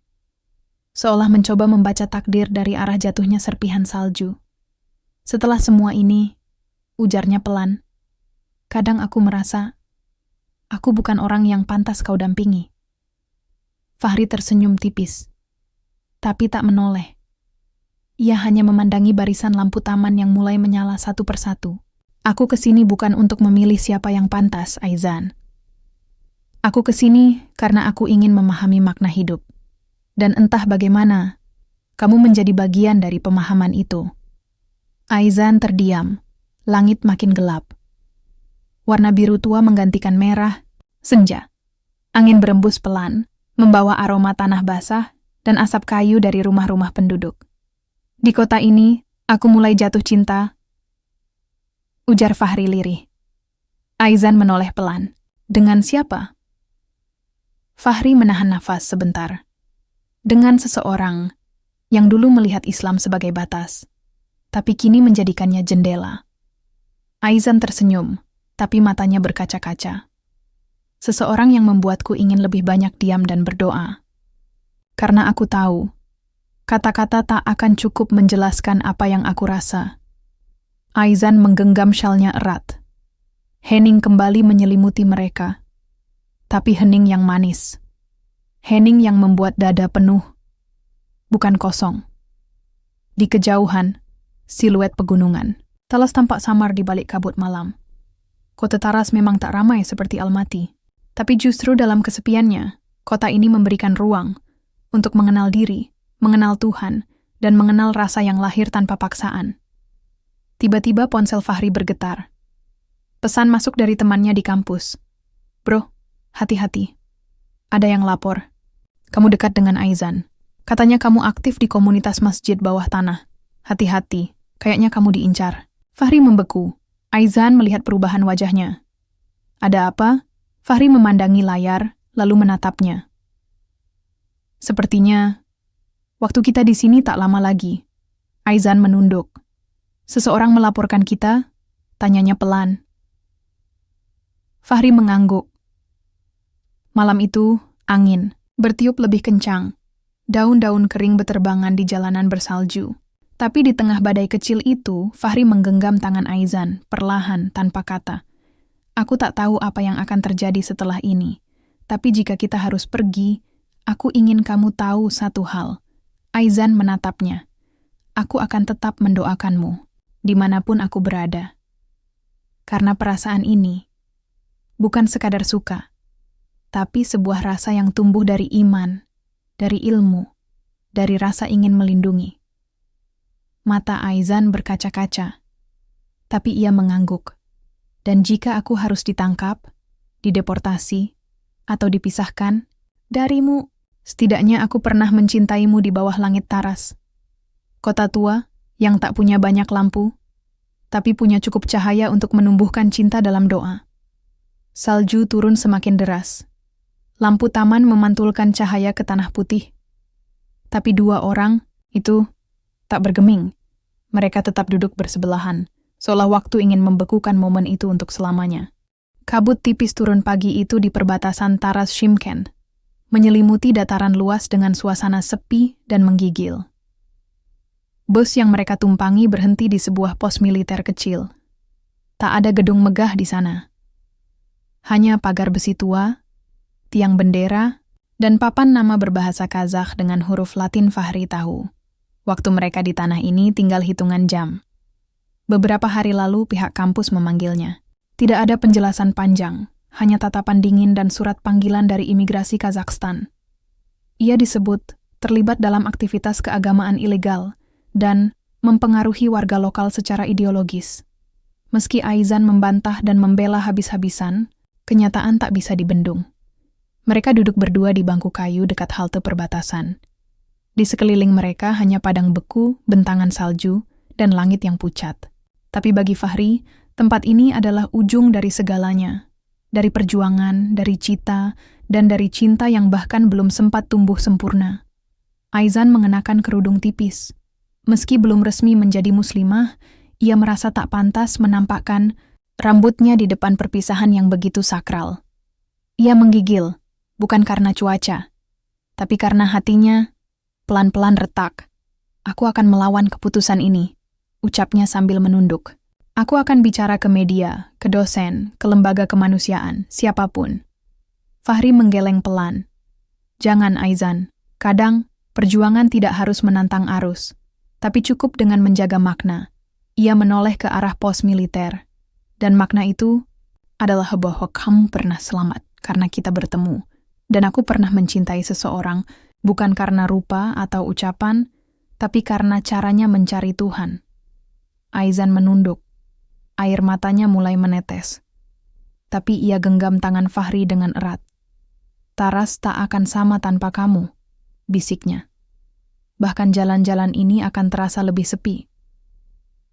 seolah mencoba membaca takdir dari arah jatuhnya serpihan salju. Setelah semua ini, ujarnya pelan, kadang aku merasa, aku bukan orang yang pantas kau dampingi. Fahri tersenyum tipis, tapi tak menoleh. Ia hanya memandangi barisan lampu taman yang mulai menyala satu persatu. Aku kesini bukan untuk memilih siapa yang pantas, Aizan. Aku kesini karena aku ingin memahami makna hidup. Dan entah bagaimana, kamu menjadi bagian dari pemahaman itu. Aizan terdiam, langit makin gelap. Warna biru tua menggantikan merah, senja. Angin berembus pelan, membawa aroma tanah basah dan asap kayu dari rumah-rumah penduduk. Di kota ini, aku mulai jatuh cinta, ujar Fahri lirih. Aizan menoleh pelan. Dengan siapa? Fahri menahan nafas sebentar. Dengan seseorang yang dulu melihat Islam sebagai batas, tapi kini menjadikannya jendela. Aizan tersenyum, tapi matanya berkaca-kaca. Seseorang yang membuatku ingin lebih banyak diam dan berdoa. Karena aku tahu, kata-kata tak akan cukup menjelaskan apa yang aku rasa. Aizan menggenggam syalnya erat. Hening kembali menyelimuti mereka. Tapi hening yang manis. Hening yang membuat dada penuh. Bukan kosong. Di kejauhan, siluet pegunungan. Talas tampak samar di balik kabut malam. Kota Taras memang tak ramai seperti Almaty. Tapi justru dalam kesepiannya, kota ini memberikan ruang untuk mengenal diri, mengenal Tuhan, dan mengenal rasa yang lahir tanpa paksaan. Tiba-tiba ponsel Fahri bergetar. Pesan masuk dari temannya di kampus. Bro, hati-hati. Ada yang lapor. Kamu dekat dengan Aizan. Katanya kamu aktif di komunitas masjid bawah tanah. Hati-hati, kayaknya kamu diincar. Fahri membeku. Aizan melihat perubahan wajahnya. Ada apa? Fahri memandangi layar, lalu menatapnya. Sepertinya, waktu kita di sini tak lama lagi. Aizan menunduk. Seseorang melaporkan kita? Tanyanya pelan. Fahri mengangguk. Malam itu, angin bertiup lebih kencang. Daun-daun kering beterbangan di jalanan bersalju. Tapi di tengah badai kecil itu, Fahri menggenggam tangan Aizan, perlahan, tanpa kata. Aku tak tahu apa yang akan terjadi setelah ini. Tapi jika kita harus pergi, aku ingin kamu tahu satu hal. Aizan menatapnya. Aku akan tetap mendoakanmu, dimanapun aku berada. Karena perasaan ini, bukan sekadar suka, tapi sebuah rasa yang tumbuh dari iman, dari ilmu, dari rasa ingin melindungi. Mata Aizan berkaca-kaca, tapi ia mengangguk. Dan jika aku harus ditangkap, dideportasi, atau dipisahkan darimu, setidaknya aku pernah mencintaimu di bawah langit Taras. Kota tua yang tak punya banyak lampu, tapi punya cukup cahaya untuk menumbuhkan cinta dalam doa. Salju turun semakin deras. Lampu taman memantulkan cahaya ke tanah putih. Tapi dua orang itu tak bergeming. Mereka tetap duduk bersebelahan, seolah waktu ingin membekukan momen itu untuk selamanya. Kabut tipis turun pagi itu di perbatasan Taras Shymkent, menyelimuti dataran luas dengan suasana sepi dan menggigil. Bus yang mereka tumpangi berhenti di sebuah pos militer kecil. Tak ada gedung megah di sana. Hanya pagar besi tua, tiang bendera, dan papan nama berbahasa Kazakh dengan huruf Latin. Fahri tahu. Waktu mereka di tanah ini tinggal hitungan jam. Beberapa hari lalu pihak kampus memanggilnya. Tidak ada penjelasan panjang, hanya tatapan dingin dan surat panggilan dari imigrasi Kazakhstan. Ia disebut terlibat dalam aktivitas keagamaan ilegal dan mempengaruhi warga lokal secara ideologis. Meski Aizan membantah dan membela habis-habisan, kenyataan tak bisa dibendung. Mereka duduk berdua di bangku kayu dekat halte perbatasan. Di sekeliling mereka hanya padang beku, bentangan salju, dan langit yang pucat. Tapi bagi Fahri, tempat ini adalah ujung dari segalanya. Dari perjuangan, dari cita, dan dari cinta yang bahkan belum sempat tumbuh sempurna. Aizan mengenakan kerudung tipis. Meski belum resmi menjadi muslimah, ia merasa tak pantas menampakkan rambutnya di depan perpisahan yang begitu sakral. Ia menggigil, bukan karena cuaca, tapi karena hatinya pelan-pelan retak. Aku akan melawan keputusan ini, ucapnya sambil menunduk. Aku akan bicara ke media, ke dosen, ke lembaga kemanusiaan, siapapun. Fahri menggeleng pelan. Jangan, Aizan. Kadang, perjuangan tidak harus menantang arus, tapi cukup dengan menjaga makna. Ia menoleh ke arah pos militer. Dan makna itu adalah bahwa kamu pernah selamat karena kita bertemu. Dan aku pernah mencintai seseorang, bukan karena rupa atau ucapan, tapi karena caranya mencari Tuhan. Aizan menunduk. Air matanya mulai menetes. Tapi ia genggam tangan Fahri dengan erat. Taras tak akan sama tanpa kamu, bisiknya. bahkan jalan-jalan ini akan terasa lebih sepi.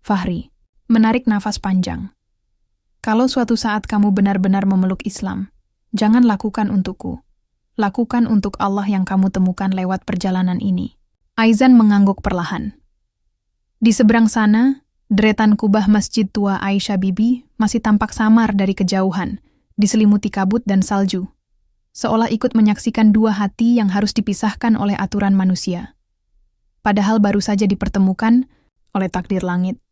Fahri menarik nafas panjang. Kalau suatu saat kamu benar-benar memeluk Islam, jangan lakukan untukku. Lakukan untuk Allah yang kamu temukan lewat perjalanan ini. Aizan mengangguk perlahan. Di seberang sana, deretan kubah Masjid Tua Aisyah Bibi masih tampak samar dari kejauhan, diselimuti kabut dan salju. Seolah ikut menyaksikan dua hati yang harus dipisahkan oleh aturan manusia. Padahal baru saja dipertemukan oleh takdir langit.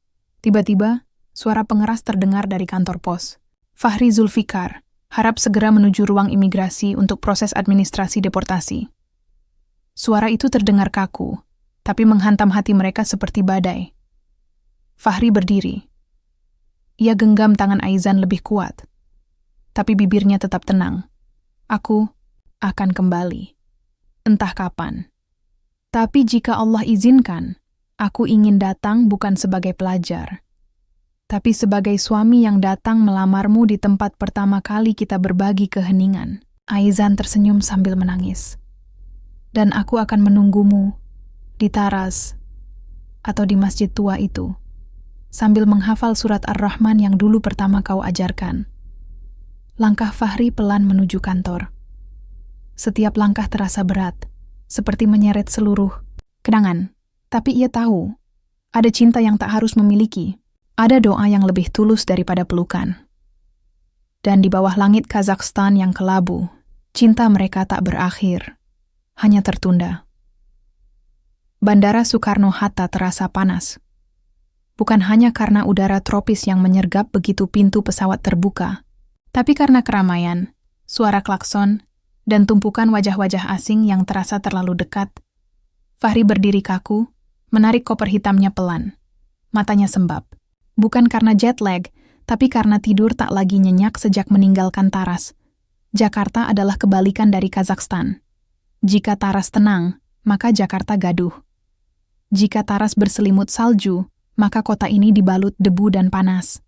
Tiba-tiba, suara pengeras terdengar dari kantor pos. Fahri Zulfikar harap segera menuju ruang imigrasi untuk proses administrasi deportasi. Suara itu terdengar kaku, tapi menghantam hati mereka seperti badai. Fahri berdiri. Ia genggam tangan Aizan lebih kuat, tapi bibirnya tetap tenang. Aku akan kembali, entah kapan. Tapi jika Allah izinkan, aku ingin datang bukan sebagai pelajar, tapi sebagai suami yang datang melamarmu di tempat pertama kali kita berbagi keheningan. Aizan tersenyum sambil menangis. Dan aku akan menunggumu di taras atau di masjid tua itu, sambil menghafal surat Ar-Rahman yang dulu pertama kau ajarkan. Langkah Fahri pelan menuju kantor. Setiap langkah terasa berat, seperti menyeret seluruh kenangan. Tapi ia tahu, ada cinta yang tak harus memiliki, ada doa yang lebih tulus daripada pelukan. Dan di bawah langit Kazakhstan yang kelabu, cinta mereka tak berakhir, hanya tertunda. Bandara Soekarno-Hatta terasa panas. Bukan hanya karena udara tropis yang menyergap begitu pintu pesawat terbuka, tapi karena keramaian, suara klakson, dan tumpukan wajah-wajah asing yang terasa terlalu dekat. Fahri berdiri kaku, menarik koper hitamnya pelan. Matanya sembab. Bukan karena jet lag, tapi karena tidur tak lagi nyenyak sejak meninggalkan Taras. Jakarta adalah kebalikan dari Kazakhstan. Jika Taras tenang, maka Jakarta gaduh. Jika Taras berselimut salju, maka kota ini dibalut debu dan panas.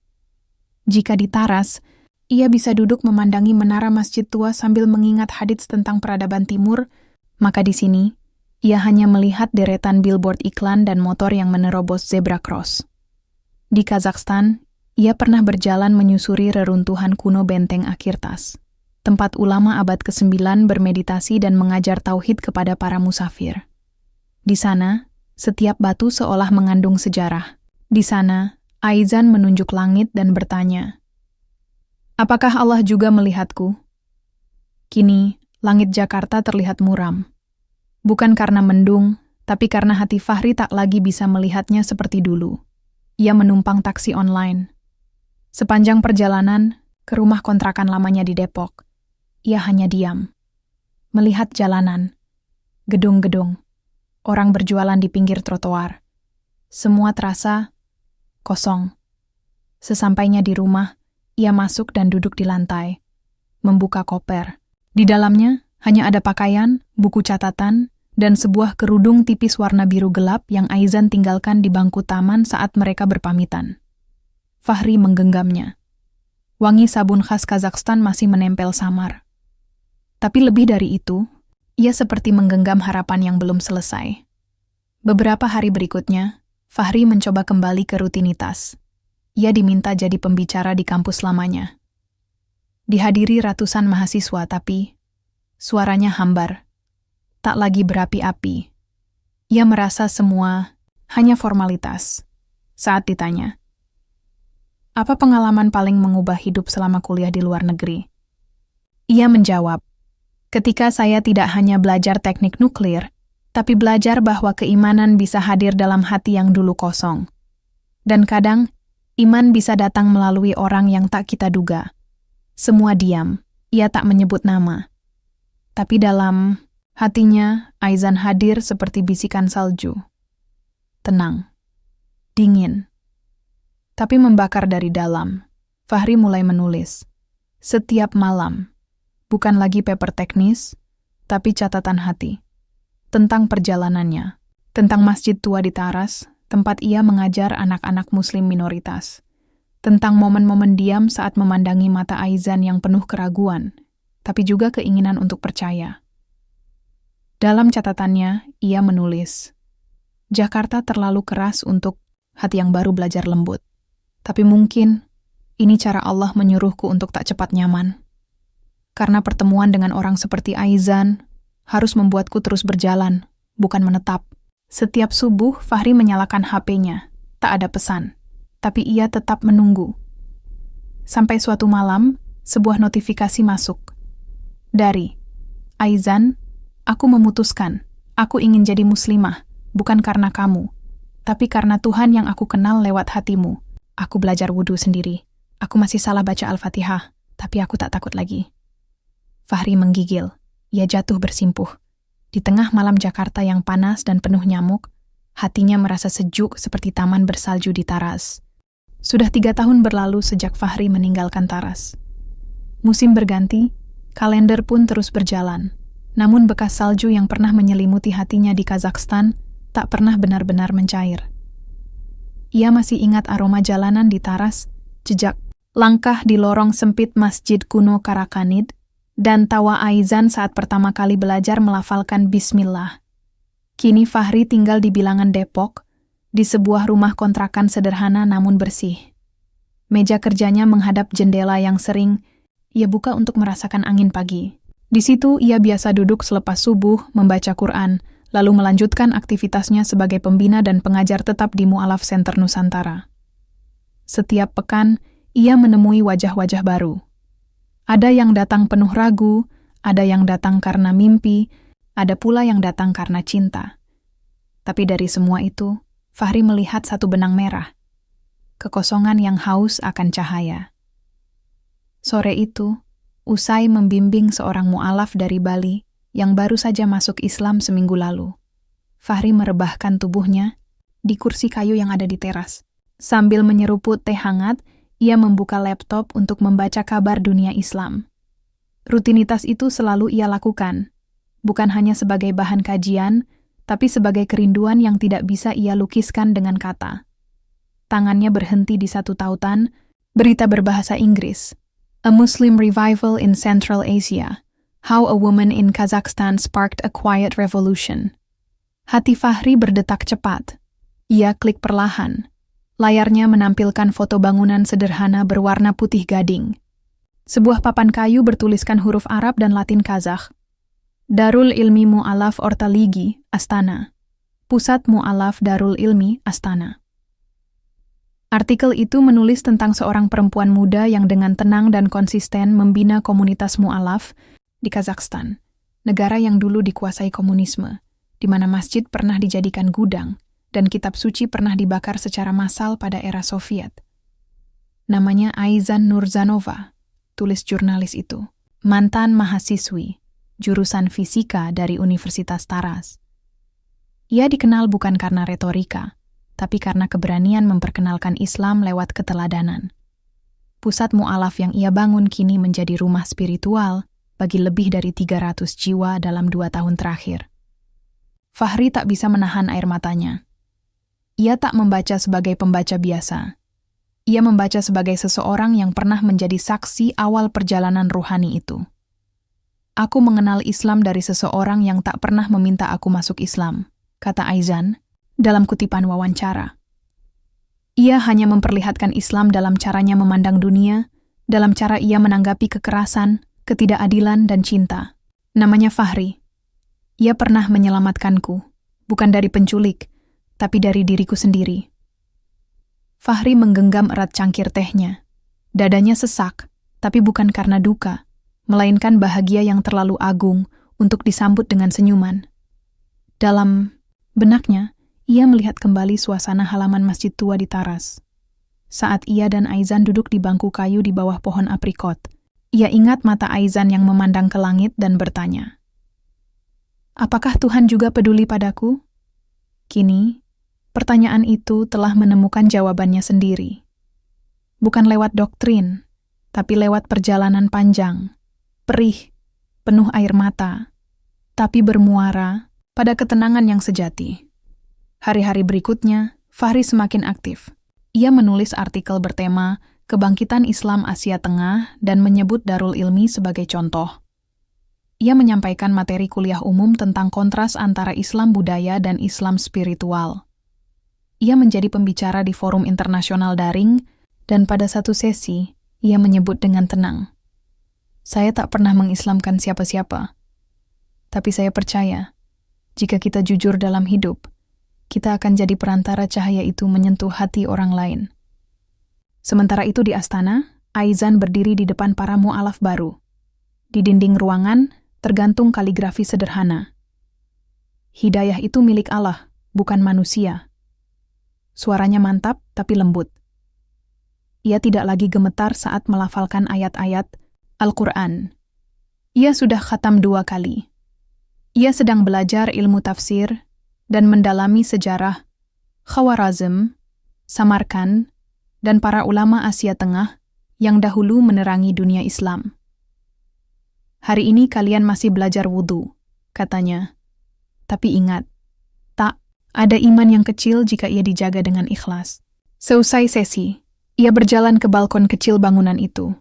Jika di Taras, ia bisa duduk memandangi menara masjid tua sambil mengingat hadits tentang peradaban timur, maka di sini, ia hanya melihat deretan billboard iklan dan motor yang menerobos zebra cross. Di Kazakhstan, ia pernah berjalan menyusuri reruntuhan kuno benteng Akirtas, tempat ulama abad ke-9 bermeditasi dan mengajar tauhid kepada para musafir. Di sana, setiap batu seolah mengandung sejarah. Di sana, Aizan menunjuk langit dan bertanya, "Apakah Allah juga melihatku?" Kini, langit Jakarta terlihat muram. Bukan karena mendung, tapi karena hati Fahri tak lagi bisa melihatnya seperti dulu. Ia menumpang taksi online. Sepanjang perjalanan ke rumah kontrakan lamanya di Depok, ia hanya diam. Melihat jalanan, gedung-gedung, orang berjualan di pinggir trotoar. Semua terasa kosong. Sesampainya di rumah, ia masuk dan duduk di lantai, membuka koper. Di dalamnya hanya ada pakaian, buku catatan, dan sebuah kerudung tipis warna biru gelap yang Aizan tinggalkan di bangku taman saat mereka berpamitan. Fahri menggenggamnya. Wangi sabun khas Kazakhstan masih menempel samar. Tapi lebih dari itu, ia seperti menggenggam harapan yang belum selesai. Beberapa hari berikutnya, Fahri mencoba kembali ke rutinitas. Ia diminta jadi pembicara di kampus lamanya. Dihadiri ratusan mahasiswa tapi suaranya hambar. Tak lagi berapi-api. Ia merasa semua hanya formalitas. Saat ditanya, "Apa pengalaman paling mengubah hidup selama kuliah di luar negeri?" Ia menjawab, "Ketika saya tidak hanya belajar teknik nuklir, tapi belajar bahwa keimanan bisa hadir dalam hati yang dulu kosong. Dan kadang, iman bisa datang melalui orang yang tak kita duga." Semua diam, ia tak menyebut nama. Tapi dalam hatinya, Aizan hadir seperti bisikan salju. Tenang, dingin, tapi membakar dari dalam. Fahri mulai menulis. Setiap malam, bukan lagi paper teknis, tapi catatan hati. Tentang perjalanannya, tentang masjid tua di Taras, tempat ia mengajar anak-anak muslim minoritas. Tentang momen-momen diam saat memandangi mata Aizan yang penuh keraguan, tapi juga keinginan untuk percaya. Dalam catatannya, ia menulis, Jakarta terlalu keras untuk hati yang baru belajar lembut. Tapi mungkin ini cara Allah menyuruhku untuk tak cepat nyaman. Karena pertemuan dengan orang seperti Aizan harus membuatku terus berjalan, bukan menetap. Setiap subuh, Fahri menyalakan HP-nya. Tak ada pesan, tapi ia tetap menunggu. Sampai suatu malam, sebuah notifikasi masuk. Dari Aizan, aku memutuskan, aku ingin jadi muslimah, bukan karena kamu, tapi karena Tuhan yang aku kenal lewat hatimu. Aku belajar wudhu sendiri. Aku masih salah baca Al-Fatihah, tapi aku tak takut lagi. Fahri menggigil. Ia jatuh bersimpuh. Di tengah malam Jakarta yang panas dan penuh nyamuk, hatinya merasa sejuk seperti taman bersalju di Taras. Sudah 3 tahun berlalu sejak Fahri meninggalkan Taras. Musim berganti, kalender pun terus berjalan. Namun bekas salju yang pernah menyelimuti hatinya di Kazakhstan tak pernah benar-benar mencair. Ia masih ingat aroma jalanan di Taras, jejak langkah di lorong sempit Masjid Kuno Karakanid, dan tawa Aizan saat pertama kali belajar melafalkan Bismillah. Kini Fahri tinggal di bilangan Depok, di sebuah rumah kontrakan sederhana namun bersih. Meja kerjanya menghadap jendela yang sering ia buka untuk merasakan angin pagi. Di situ ia biasa duduk selepas subuh, membaca Quran, lalu melanjutkan aktivitasnya sebagai pembina dan pengajar tetap di Mu'alaf Center Nusantara. Setiap pekan, ia menemui wajah-wajah baru. Ada yang datang penuh ragu, ada yang datang karena mimpi, ada pula yang datang karena cinta. Tapi dari semua itu, Fahri melihat satu benang merah. Kekosongan yang haus akan cahaya. Sore itu, usai membimbing seorang mu'alaf dari Bali yang baru saja masuk Islam seminggu lalu, Fahri merebahkan tubuhnya di kursi kayu yang ada di teras. Sambil menyeruput teh hangat, ia membuka laptop untuk membaca kabar dunia Islam. Rutinitas itu selalu ia lakukan, bukan hanya sebagai bahan kajian, tapi sebagai kerinduan yang tidak bisa ia lukiskan dengan kata. Tangannya berhenti di satu tautan, berita berbahasa Inggris. A Muslim Revival in Central Asia. How a Woman in Kazakhstan Sparked a Quiet Revolution. Hati Fahri berdetak cepat. Ia klik perlahan. Layarnya menampilkan foto bangunan sederhana berwarna putih gading. Sebuah papan kayu bertuliskan huruf Arab dan Latin Kazakh. Darul Ilmi Mu'alaf Ortaligi, Astana. Pusat Mu'alaf Darul Ilmi, Astana. Artikel itu menulis tentang seorang perempuan muda yang dengan tenang dan konsisten membina komunitas Mu'alaf di Kazakhstan, negara yang dulu dikuasai komunisme, di mana masjid pernah dijadikan gudang dan kitab suci pernah dibakar secara massal pada era Soviet. Namanya Aizan Nurzanova, tulis jurnalis itu, mantan mahasiswi, jurusan fisika dari Universitas Taras. Ia dikenal bukan karena retorika, tapi karena keberanian memperkenalkan Islam lewat keteladanan. Pusat mu'alaf yang ia bangun kini menjadi rumah spiritual bagi lebih dari 300 jiwa dalam 2 tahun terakhir. Fahri tak bisa menahan air matanya. Ia tak membaca sebagai pembaca biasa. Ia membaca sebagai seseorang yang pernah menjadi saksi awal perjalanan ruhani itu. Aku mengenal Islam dari seseorang yang tak pernah meminta aku masuk Islam, kata Aizan dalam kutipan wawancara. Ia hanya memperlihatkan Islam dalam caranya memandang dunia, dalam cara ia menanggapi kekerasan, ketidakadilan, dan cinta. Namanya Fahri. Ia pernah menyelamatkanku, bukan dari penculik, tapi dari diriku sendiri. Fahri menggenggam erat cangkir tehnya. Dadanya sesak, tapi bukan karena duka, melainkan bahagia yang terlalu agung untuk disambut dengan senyuman. Dalam benaknya, ia melihat kembali suasana halaman masjid tua di Taras. Saat ia dan Aizan duduk di bangku kayu di bawah pohon aprikot, ia ingat mata Aizan yang memandang ke langit dan bertanya, "Apakah Tuhan juga peduli padaku?" Kini, pertanyaan itu telah menemukan jawabannya sendiri. Bukan lewat doktrin, tapi lewat perjalanan panjang, perih, penuh air mata, tapi bermuara pada ketenangan yang sejati. Hari-hari berikutnya, Fahri semakin aktif. Ia menulis artikel bertema Kebangkitan Islam Asia Tengah dan menyebut Darul Ilmi sebagai contoh. Ia menyampaikan materi kuliah umum tentang kontras antara Islam budaya dan Islam spiritual. Ia menjadi pembicara di forum internasional daring, dan pada satu sesi, ia menyebut dengan tenang, "Saya tak pernah mengislamkan siapa-siapa. Tapi saya percaya, jika kita jujur dalam hidup, kita akan jadi perantara cahaya itu menyentuh hati orang lain." Sementara itu di Astana, Aizan berdiri di depan para mu'alaf baru. Di dinding ruangan, tergantung kaligrafi sederhana. "Hidayah itu milik Allah, bukan manusia." Suaranya mantap tapi lembut. Ia tidak lagi gemetar saat melafalkan ayat-ayat Al-Quran. Ia sudah khatam 2 kali. Ia sedang belajar ilmu tafsir dan mendalami sejarah Khawarazm, Samarkand, dan para ulama Asia Tengah yang dahulu menerangi dunia Islam. "Hari ini kalian masih belajar wudhu," katanya. "Tapi ingat, tak ada iman yang kecil jika ia dijaga dengan ikhlas." Seusai sesi, ia berjalan ke balkon kecil bangunan itu.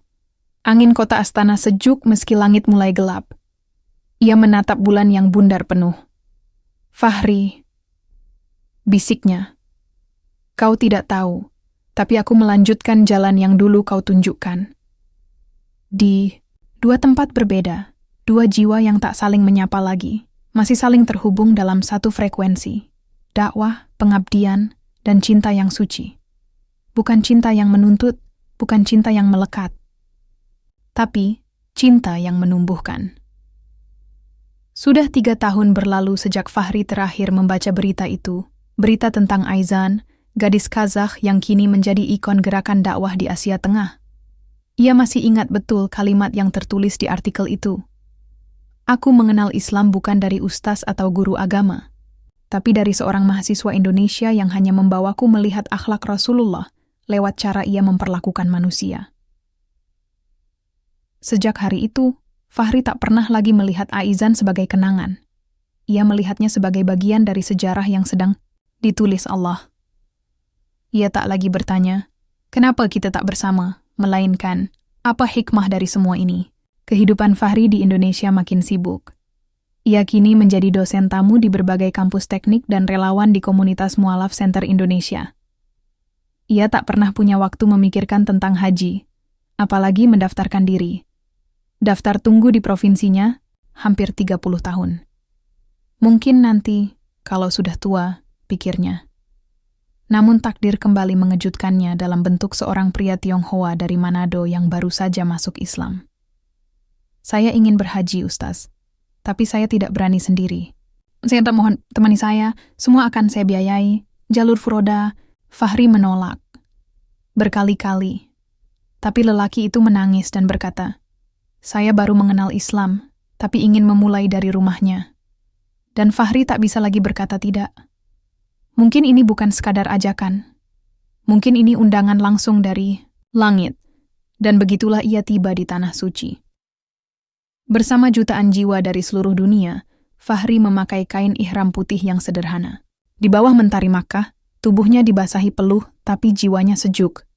Angin kota Astana sejuk meski langit mulai gelap. Ia menatap bulan yang bundar penuh. "Fahri," bisiknya, "kau tidak tahu, tapi aku melanjutkan jalan yang dulu kau tunjukkan." Di 2 tempat berbeda, 2 jiwa yang tak saling menyapa lagi, masih saling terhubung dalam satu frekuensi, dakwah, pengabdian, dan cinta yang suci. Bukan cinta yang menuntut, bukan cinta yang melekat, tapi cinta yang menumbuhkan. Sudah 3 tahun berlalu sejak Fahri terakhir membaca berita itu, berita tentang Aizan, gadis Kazakh yang kini menjadi ikon gerakan dakwah di Asia Tengah. Ia masih ingat betul kalimat yang tertulis di artikel itu. "Aku mengenal Islam bukan dari ustaz atau guru agama, tapi dari seorang mahasiswa Indonesia yang hanya membawaku melihat akhlak Rasulullah lewat cara ia memperlakukan manusia." Sejak hari itu, Fahri tak pernah lagi melihat Aizan sebagai kenangan. Ia melihatnya sebagai bagian dari sejarah yang sedang ditulis Allah. Ia tak lagi bertanya, "Kenapa kita tak bersama?" Melainkan, "Apa hikmah dari semua ini?" Kehidupan Fahri di Indonesia makin sibuk. Ia kini menjadi dosen tamu di berbagai kampus teknik dan relawan di komunitas Mu'alaf Center Indonesia. Ia tak pernah punya waktu memikirkan tentang haji, apalagi mendaftarkan diri. Daftar tunggu di provinsinya hampir 30 tahun. Mungkin nanti, kalau sudah tua, pikirnya. Namun takdir kembali mengejutkannya dalam bentuk seorang pria Tionghoa dari Manado yang baru saja masuk Islam. "Saya ingin berhaji, Ustaz, tapi saya tidak berani sendiri. Saya tak mohon temani saya, semua akan saya biayai. Jalur furoda." Fahri menolak berkali-kali. Tapi lelaki itu menangis dan berkata, "Saya baru mengenal Islam, tapi ingin memulai dari rumahnya." Dan Fahri tak bisa lagi berkata tidak. Mungkin ini bukan sekadar ajakan. Mungkin ini undangan langsung dari langit. Dan begitulah ia tiba di Tanah Suci. Bersama jutaan jiwa dari seluruh dunia, Fahri memakai kain ihram putih yang sederhana. Di bawah mentari Makkah, tubuhnya dibasahi peluh, tapi jiwanya sejuk.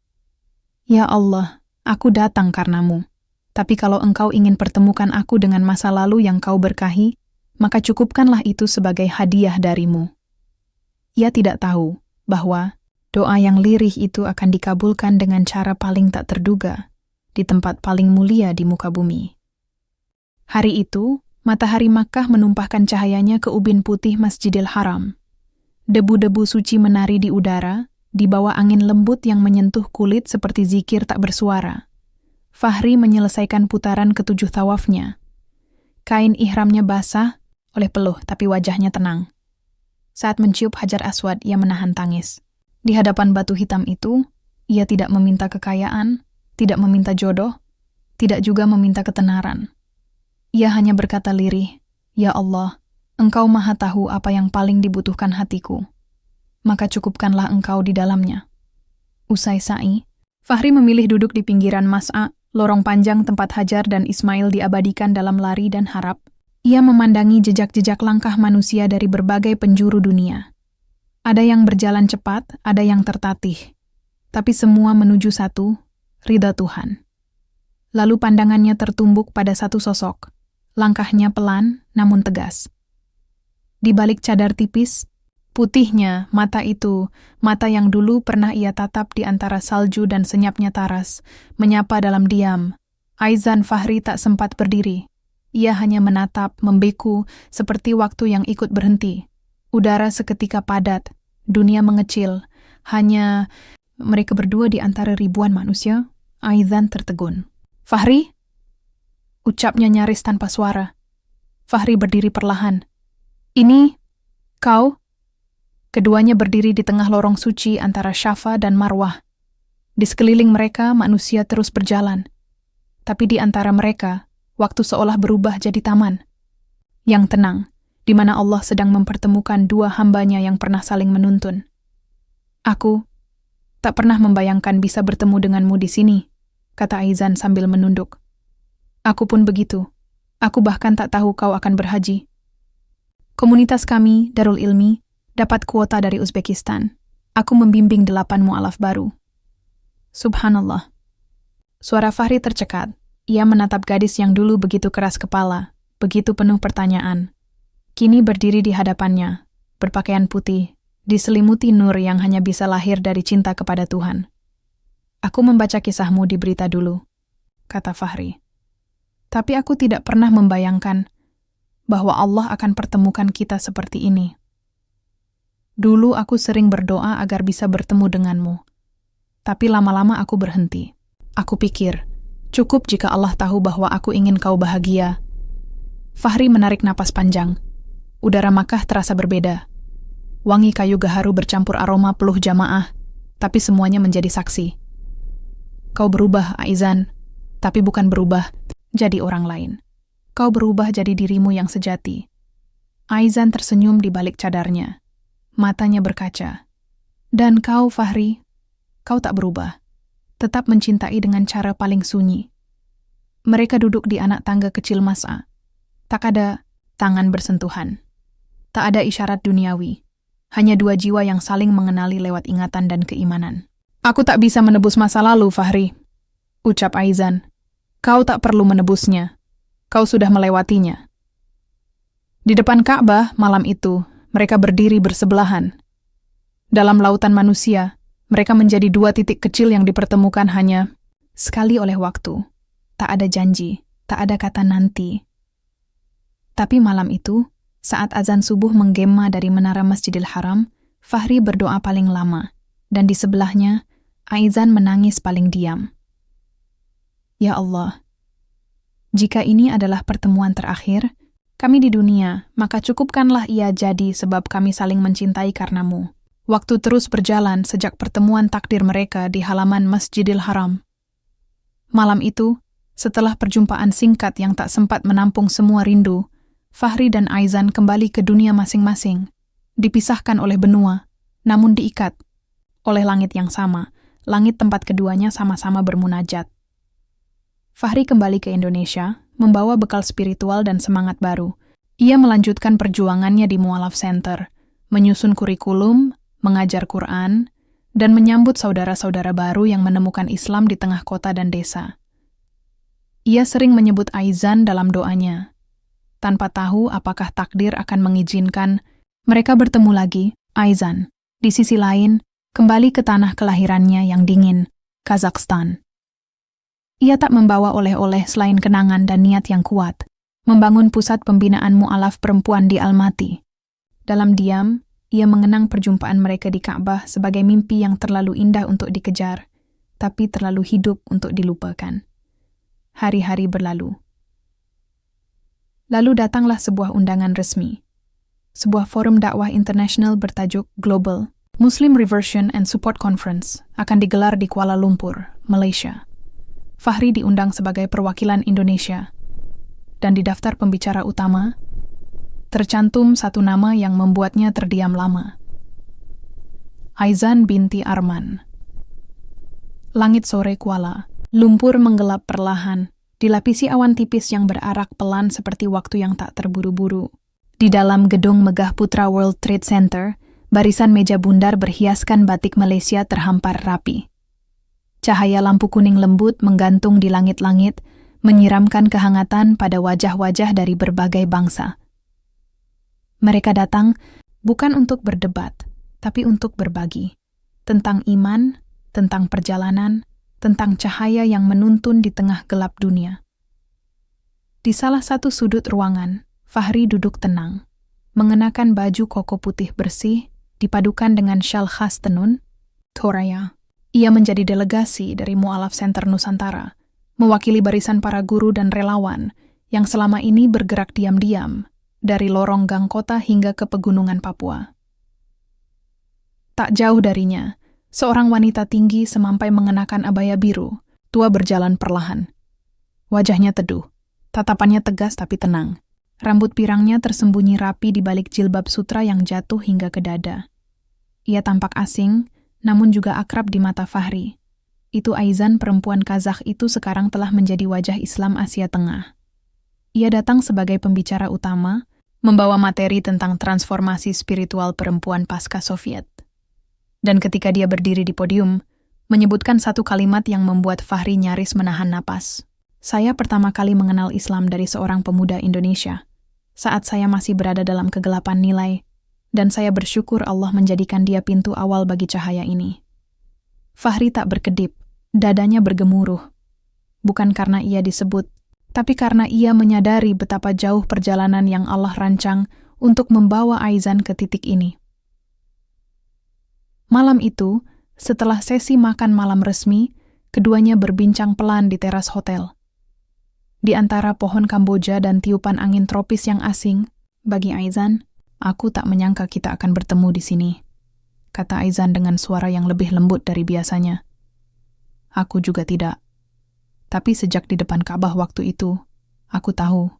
"Ya Allah, aku datang karenamu. Tapi kalau engkau ingin pertemukan aku dengan masa lalu yang kau berkahi, maka cukupkanlah itu sebagai hadiah darimu." Ia tidak tahu bahwa doa yang lirih itu akan dikabulkan dengan cara paling tak terduga, di tempat paling mulia di muka bumi. Hari itu, matahari Makkah menumpahkan cahayanya ke ubin putih Masjidil Haram. Debu-debu suci menari di udara, di bawah angin lembut yang menyentuh kulit seperti zikir tak bersuara. Fahri menyelesaikan putaran ke-7 tawafnya. Kain ihramnya basah oleh peluh, tapi wajahnya tenang. Saat mencium Hajar Aswad, ia menahan tangis. Di hadapan batu hitam itu, ia tidak meminta kekayaan, tidak meminta jodoh, tidak juga meminta ketenaran. Ia hanya berkata lirih, "Ya Allah, Engkau maha tahu apa yang paling dibutuhkan hatiku. Maka cukupkanlah Engkau di dalamnya." Usai sa'i, Fahri memilih duduk di pinggiran Mas'a, lorong panjang tempat Hajar dan Ismail diabadikan dalam lari dan harap. Ia memandangi jejak-jejak langkah manusia dari berbagai penjuru dunia. Ada yang berjalan cepat, ada yang tertatih. Tapi semua menuju satu, ridha Tuhan. Lalu pandangannya tertumbuk pada satu sosok, Langkahnya pelan, namun tegas. Di balik cadar tipis, putihnya mata itu, mata yang dulu pernah ia tatap di antara salju dan senyapnya taras, menyapa dalam diam. Aizan Fahri tak sempat berdiri. Ia hanya menatap, membeku, seperti waktu yang ikut berhenti. Udara seketika padat, dunia mengecil. Hanya mereka berdua di antara ribuan manusia. Aizan tertegun. "Fahri?" Ucapnya nyaris tanpa suara. Fahri berdiri perlahan. "Ini, kau?" Keduanya berdiri di tengah lorong suci antara Syafa dan Marwah. Di sekeliling mereka, manusia terus berjalan. Tapi di antara mereka, waktu seolah berubah jadi taman. Yang tenang, di mana Allah sedang mempertemukan dua hambanya yang pernah saling menuntun. "Aku tak pernah membayangkan bisa bertemu denganmu di sini," kata Aizan sambil menunduk. "Aku pun begitu. Aku bahkan tak tahu kau akan berhaji. Komunitas kami, Darul Ilmi, dapat kuota dari Uzbekistan. Aku membimbing 8 mu'alaf baru." Subhanallah. Suara Fahri tercekat. Ia menatap gadis yang dulu begitu keras kepala, begitu penuh pertanyaan. Kini berdiri di hadapannya, berpakaian putih, diselimuti nur yang hanya bisa lahir dari cinta kepada Tuhan. "Aku membaca kisahmu di berita dulu," kata Fahri. "Tapi aku tidak pernah membayangkan bahwa Allah akan pertemukan kita seperti ini. Dulu aku sering berdoa agar bisa bertemu denganmu. Tapi lama-lama aku berhenti. Aku pikir, cukup jika Allah tahu bahwa aku ingin kau bahagia." Fahri menarik napas panjang. Udara Makkah terasa berbeda. Wangi kayu gaharu bercampur aroma peluh jamaah, tapi semuanya menjadi saksi. "Kau berubah, Aizan, tapi bukan berubah jadi orang lain. Kau berubah jadi dirimu yang sejati." Aizan tersenyum di balik cadarnya. Matanya berkaca. "Dan kau, Fahri, kau tak berubah. Tetap mencintai dengan cara paling sunyi." Mereka duduk di anak tangga kecil Mas'a. Tak ada tangan bersentuhan. Tak ada isyarat duniawi. Hanya dua jiwa yang saling mengenali lewat ingatan dan keimanan. "Aku tak bisa menebus masa lalu, Fahri," ucap Aizan. "Kau tak perlu menebusnya. Kau sudah melewatinya." Di depan Ka'bah malam itu, mereka berdiri bersebelahan. Dalam lautan manusia, mereka menjadi dua titik kecil yang dipertemukan hanya sekali oleh waktu. Tak ada janji, tak ada kata nanti. Tapi malam itu, saat azan subuh menggema dari menara Masjidil Haram, Fahri berdoa paling lama, dan di sebelahnya, Aizan menangis paling diam. "Ya Allah, jika ini adalah pertemuan terakhir kami di dunia, maka cukupkanlah ia jadi sebab kami saling mencintai karenamu." Waktu terus berjalan sejak pertemuan takdir mereka di halaman Masjidil Haram. Malam itu, setelah perjumpaan singkat yang tak sempat menampung semua rindu, Fahri dan Aizan kembali ke dunia masing-masing, dipisahkan oleh benua, namun diikat oleh langit yang sama, langit tempat keduanya sama-sama bermunajat. Fahri kembali ke Indonesia, membawa bekal spiritual dan semangat baru. Ia melanjutkan perjuangannya di Mu'alaf Center, menyusun kurikulum, mengajar Quran, dan menyambut saudara-saudara baru yang menemukan Islam di tengah kota dan desa. Ia sering menyebut Aizan dalam doanya, tanpa tahu apakah takdir akan mengizinkan mereka bertemu lagi. Aizan, di sisi lain, kembali ke tanah kelahirannya yang dingin, Kazakhstan. Ia tak membawa oleh-oleh selain kenangan dan niat yang kuat, membangun pusat pembinaan mu'alaf perempuan di Almaty. Dalam diam, ia mengenang perjumpaan mereka di Ka'bah sebagai mimpi yang terlalu indah untuk dikejar, tapi terlalu hidup untuk dilupakan. Hari-hari berlalu. Lalu datanglah sebuah undangan resmi. Sebuah forum dakwah internasional bertajuk Global Muslim Reversion and Support Conference akan digelar di Kuala Lumpur, Malaysia. Fahri diundang sebagai perwakilan Indonesia, dan di daftar pembicara utama tercantum satu nama yang membuatnya terdiam lama. Aizan binti Arman. Langit sore Kuala Lumpur menggelap perlahan, dilapisi awan tipis yang berarak pelan seperti waktu yang tak terburu-buru. Di dalam gedung megah Putra World Trade Center, barisan meja bundar berhiaskan batik Malaysia terhampar rapi. Cahaya lampu kuning lembut menggantung di langit-langit, menyiramkan kehangatan pada wajah-wajah dari berbagai bangsa. Mereka datang bukan untuk berdebat, tapi untuk berbagi. Tentang iman, tentang perjalanan, tentang cahaya yang menuntun di tengah gelap dunia. Di salah satu sudut ruangan, Fahri duduk tenang, mengenakan baju koko putih bersih, dipadukan dengan syal khas tenun, Thoraya. Ia menjadi delegasi dari Mu'alaf Center Nusantara, mewakili barisan para guru dan relawan yang selama ini bergerak diam-diam dari lorong gang kota hingga ke pegunungan Papua. Tak jauh darinya, seorang wanita tinggi semampai mengenakan abaya biru, tua berjalan perlahan. Wajahnya teduh, tatapannya tegas tapi tenang. Rambut pirangnya tersembunyi rapi di balik jilbab sutra yang jatuh hingga ke dada. Ia tampak asing, namun juga akrab di mata Fahri. Itu Aizan, perempuan Kazakh itu sekarang telah menjadi wajah Islam Asia Tengah. Ia datang sebagai pembicara utama, membawa materi tentang transformasi spiritual perempuan pasca Soviet. Dan ketika dia berdiri di podium, menyebutkan satu kalimat yang membuat Fahri nyaris menahan napas. Saya pertama kali mengenal Islam dari seorang pemuda Indonesia, saat saya masih berada dalam kegelapan nilai, dan saya bersyukur Allah menjadikan dia pintu awal bagi cahaya ini. Fahri tak berkedip, dadanya bergemuruh. Bukan karena ia disebut, tapi karena ia menyadari betapa jauh perjalanan yang Allah rancang untuk membawa Aizan ke titik ini. Malam itu, setelah sesi makan malam resmi, keduanya berbincang pelan di teras hotel. Di antara pohon Kamboja dan tiupan angin tropis yang asing, bagi Aizan, "Aku tak menyangka kita akan bertemu di sini," kata Aizan dengan suara yang lebih lembut dari biasanya. "Aku juga tidak. Tapi sejak di depan Ka'bah waktu itu, aku tahu.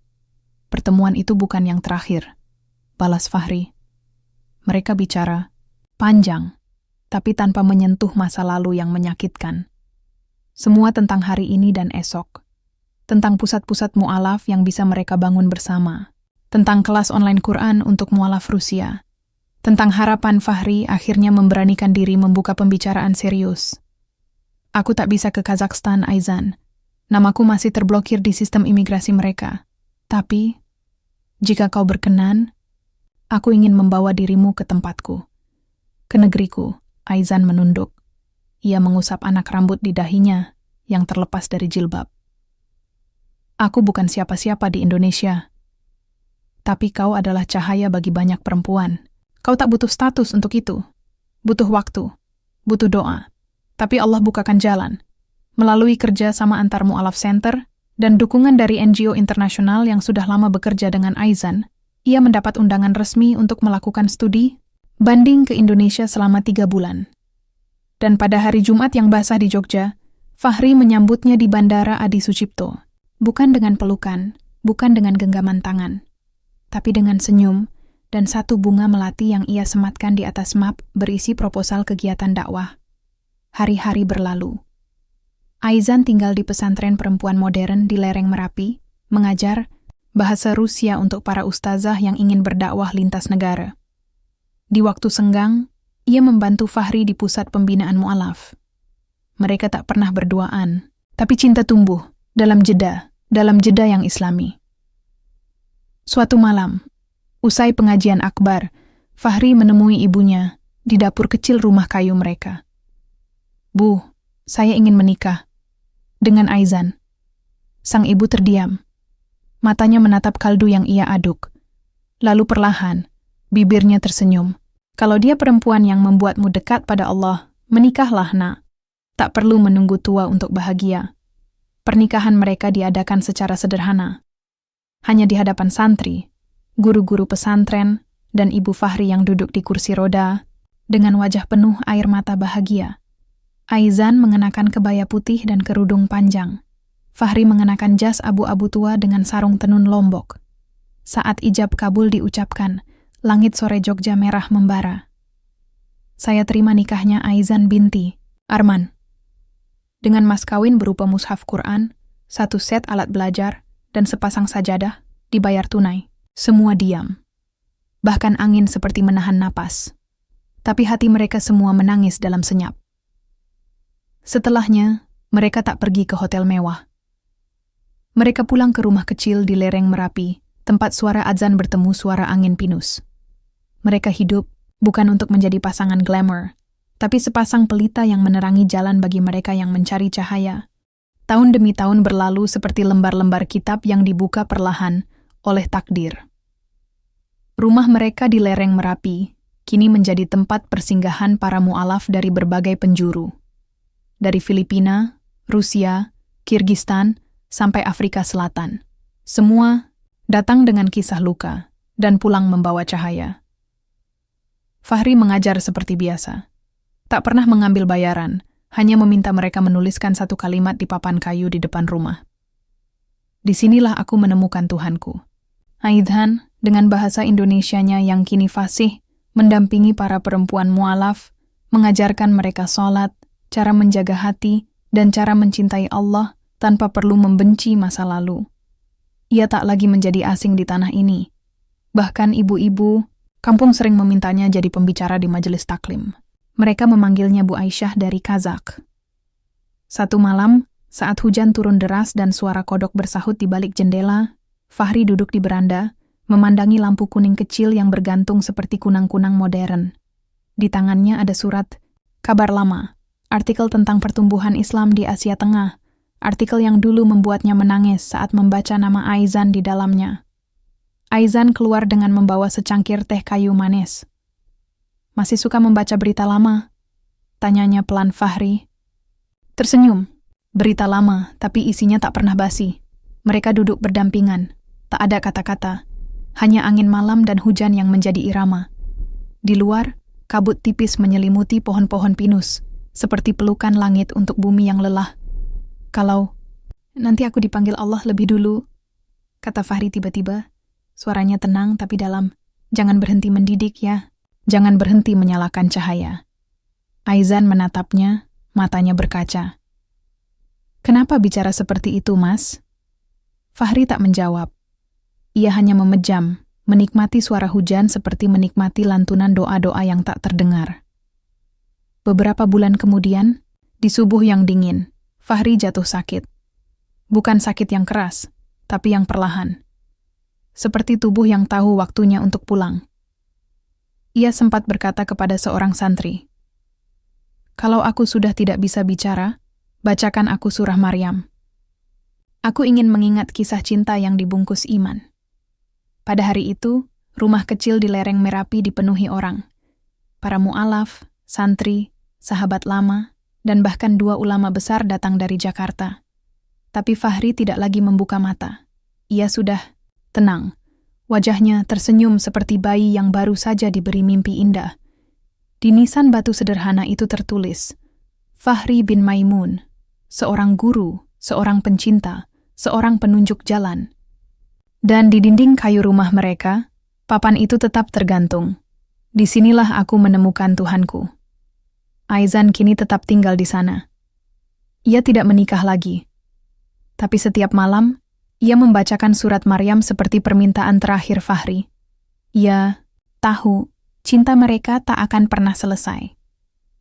Pertemuan itu bukan yang terakhir," balas Fahri. Mereka bicara, panjang, tapi tanpa menyentuh masa lalu yang menyakitkan. Semua tentang hari ini dan esok. Tentang pusat-pusat mu'alaf yang bisa mereka bangun bersama. Tentang kelas online Quran untuk mu'alaf Rusia. Tentang harapan Fahri akhirnya memberanikan diri membuka pembicaraan serius. "Aku tak bisa ke Kazakhstan, Aizan. Namaku masih terblokir di sistem imigrasi mereka. Tapi, jika kau berkenan, aku ingin membawa dirimu ke tempatku. Ke negeriku." Aizan menunduk. Ia mengusap anak rambut di dahinya yang terlepas dari jilbab. "Aku bukan siapa-siapa di Indonesia. Tapi kau adalah cahaya bagi banyak perempuan. Kau tak butuh status untuk itu. Butuh waktu, butuh doa. Tapi Allah bukakan jalan. Melalui kerja sama antar Mu'alaf Center dan dukungan dari NGO internasional yang sudah lama bekerja dengan Aizan, ia mendapat undangan resmi untuk melakukan studi banding ke Indonesia selama 3 bulan. Dan pada hari Jumat yang basah di Jogja, Fahri menyambutnya di Bandara Adi Sucipto. Bukan dengan pelukan, bukan dengan genggaman tangan, tapi dengan senyum dan satu bunga melati yang ia sematkan di atas map berisi proposal kegiatan dakwah. Hari-hari berlalu. Aizan tinggal di pesantren perempuan modern di lereng Merapi, mengajar bahasa Rusia untuk para ustazah yang ingin berdakwah lintas negara. Di waktu senggang, ia membantu Fahri di pusat pembinaan mu'alaf. Mereka tak pernah berduaan, tapi cinta tumbuh dalam jeda yang islami. Suatu malam, usai pengajian akbar, Fahri menemui ibunya di dapur kecil rumah kayu mereka. "Bu, saya ingin menikah dengan Aizan." Sang ibu terdiam. Matanya menatap kaldu yang ia aduk. Lalu perlahan, bibirnya tersenyum. "Kalau dia perempuan yang membuatmu dekat pada Allah, menikahlah, nak. Tak perlu menunggu tua untuk bahagia." Pernikahan mereka diadakan secara sederhana. Hanya di hadapan santri, guru-guru pesantren, dan ibu Fahri yang duduk di kursi roda, dengan wajah penuh air mata bahagia. Aizan mengenakan kebaya putih dan kerudung panjang. Fahri mengenakan jas abu-abu tua dengan sarung tenun lombok. Saat ijab kabul diucapkan, langit sore Jogja merah membara. "Saya terima nikahnya Aizan binti Arman." Dengan mas kawin berupa mushaf Quran, 1 set alat belajar, dan sepasang sajadah, dibayar tunai. Semua diam. Bahkan angin seperti menahan napas. Tapi hati mereka semua menangis dalam senyap. Setelahnya, mereka tak pergi ke hotel mewah. Mereka pulang ke rumah kecil di lereng Merapi, tempat suara azan bertemu suara angin pinus. Mereka hidup bukan untuk menjadi pasangan glamour, tapi sepasang pelita yang menerangi jalan bagi mereka yang mencari cahaya. Tahun demi tahun berlalu seperti lembar-lembar kitab yang dibuka perlahan oleh takdir. Rumah mereka di lereng Merapi kini menjadi tempat persinggahan para mu'alaf dari berbagai penjuru. Dari Filipina, Rusia, Kirgistan, sampai Afrika Selatan. Semua datang dengan kisah luka dan pulang membawa cahaya. Fahri mengajar seperti biasa. Tak pernah mengambil bayaran, hanya meminta mereka menuliskan satu kalimat di papan kayu di depan rumah. Disinilah aku menemukan Tuhanku. Aidhan, dengan bahasa Indonesianya yang kini fasih, mendampingi para perempuan mu'alaf, mengajarkan mereka sholat, cara menjaga hati, dan cara mencintai Allah tanpa perlu membenci masa lalu. Ia tak lagi menjadi asing di tanah ini. Bahkan ibu-ibu kampung sering memintanya jadi pembicara di majelis taklim. Mereka memanggilnya Bu Aisyah dari Kazakh. Satu malam, saat hujan turun deras dan suara kodok bersahut di balik jendela, Fahri duduk di beranda, memandangi lampu kuning kecil yang bergantung seperti kunang-kunang modern. Di tangannya ada surat Kabar Lama, artikel tentang pertumbuhan Islam di Asia Tengah, artikel yang dulu membuatnya menangis saat membaca nama Aizan di dalamnya. Aizan keluar dengan membawa secangkir teh kayu manis. Masih suka membaca berita lama? Tanyanya pelan Fahri. Tersenyum. Berita lama, tapi isinya tak pernah basi. Mereka duduk berdampingan. Tak ada kata-kata. Hanya angin malam dan hujan yang menjadi irama. Di luar, kabut tipis menyelimuti pohon-pohon pinus, seperti pelukan langit untuk bumi yang lelah. Kalau nanti aku dipanggil Allah lebih dulu, kata Fahri tiba-tiba. Suaranya tenang tapi dalam. Jangan berhenti mendidik ya. Jangan berhenti menyalakan cahaya. Aizan menatapnya, matanya berkaca. Kenapa bicara seperti itu, Mas? Fahri tak menjawab. Ia hanya memejam, menikmati suara hujan seperti menikmati lantunan doa-doa yang tak terdengar. Beberapa bulan kemudian, di subuh yang dingin, Fahri jatuh sakit. Bukan sakit yang keras, tapi yang perlahan. Seperti tubuh yang tahu waktunya untuk pulang. Ia sempat berkata kepada seorang santri, "Kalau aku sudah tidak bisa bicara, bacakan aku surah Maryam. Aku ingin mengingat kisah cinta yang dibungkus iman." Pada hari itu, rumah kecil di lereng Merapi dipenuhi orang. Para mu'alaf, santri, sahabat lama, dan bahkan 2 ulama besar datang dari Jakarta. Tapi Fahri tidak lagi membuka mata. Ia sudah tenang. Wajahnya tersenyum seperti bayi yang baru saja diberi mimpi indah. Di nisan batu sederhana itu tertulis, Fahri bin Maimun, seorang guru, seorang pencinta, seorang penunjuk jalan. Dan di dinding kayu rumah mereka, papan itu tetap tergantung. Disinilah aku menemukan Tuhanku. Aizan kini tetap tinggal di sana. Ia tidak menikah lagi. Tapi setiap malam, ia membacakan surat Maryam seperti permintaan terakhir Fahri. Ia tahu cinta mereka tak akan pernah selesai.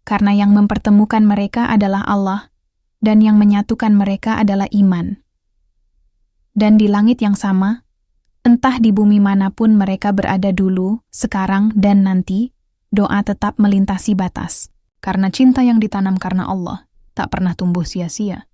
Karena yang mempertemukan mereka adalah Allah, dan yang menyatukan mereka adalah iman. Dan di langit yang sama, entah di bumi manapun mereka berada dulu, sekarang, dan nanti, doa tetap melintasi batas. Karena cinta yang ditanam karena Allah tak pernah tumbuh sia-sia.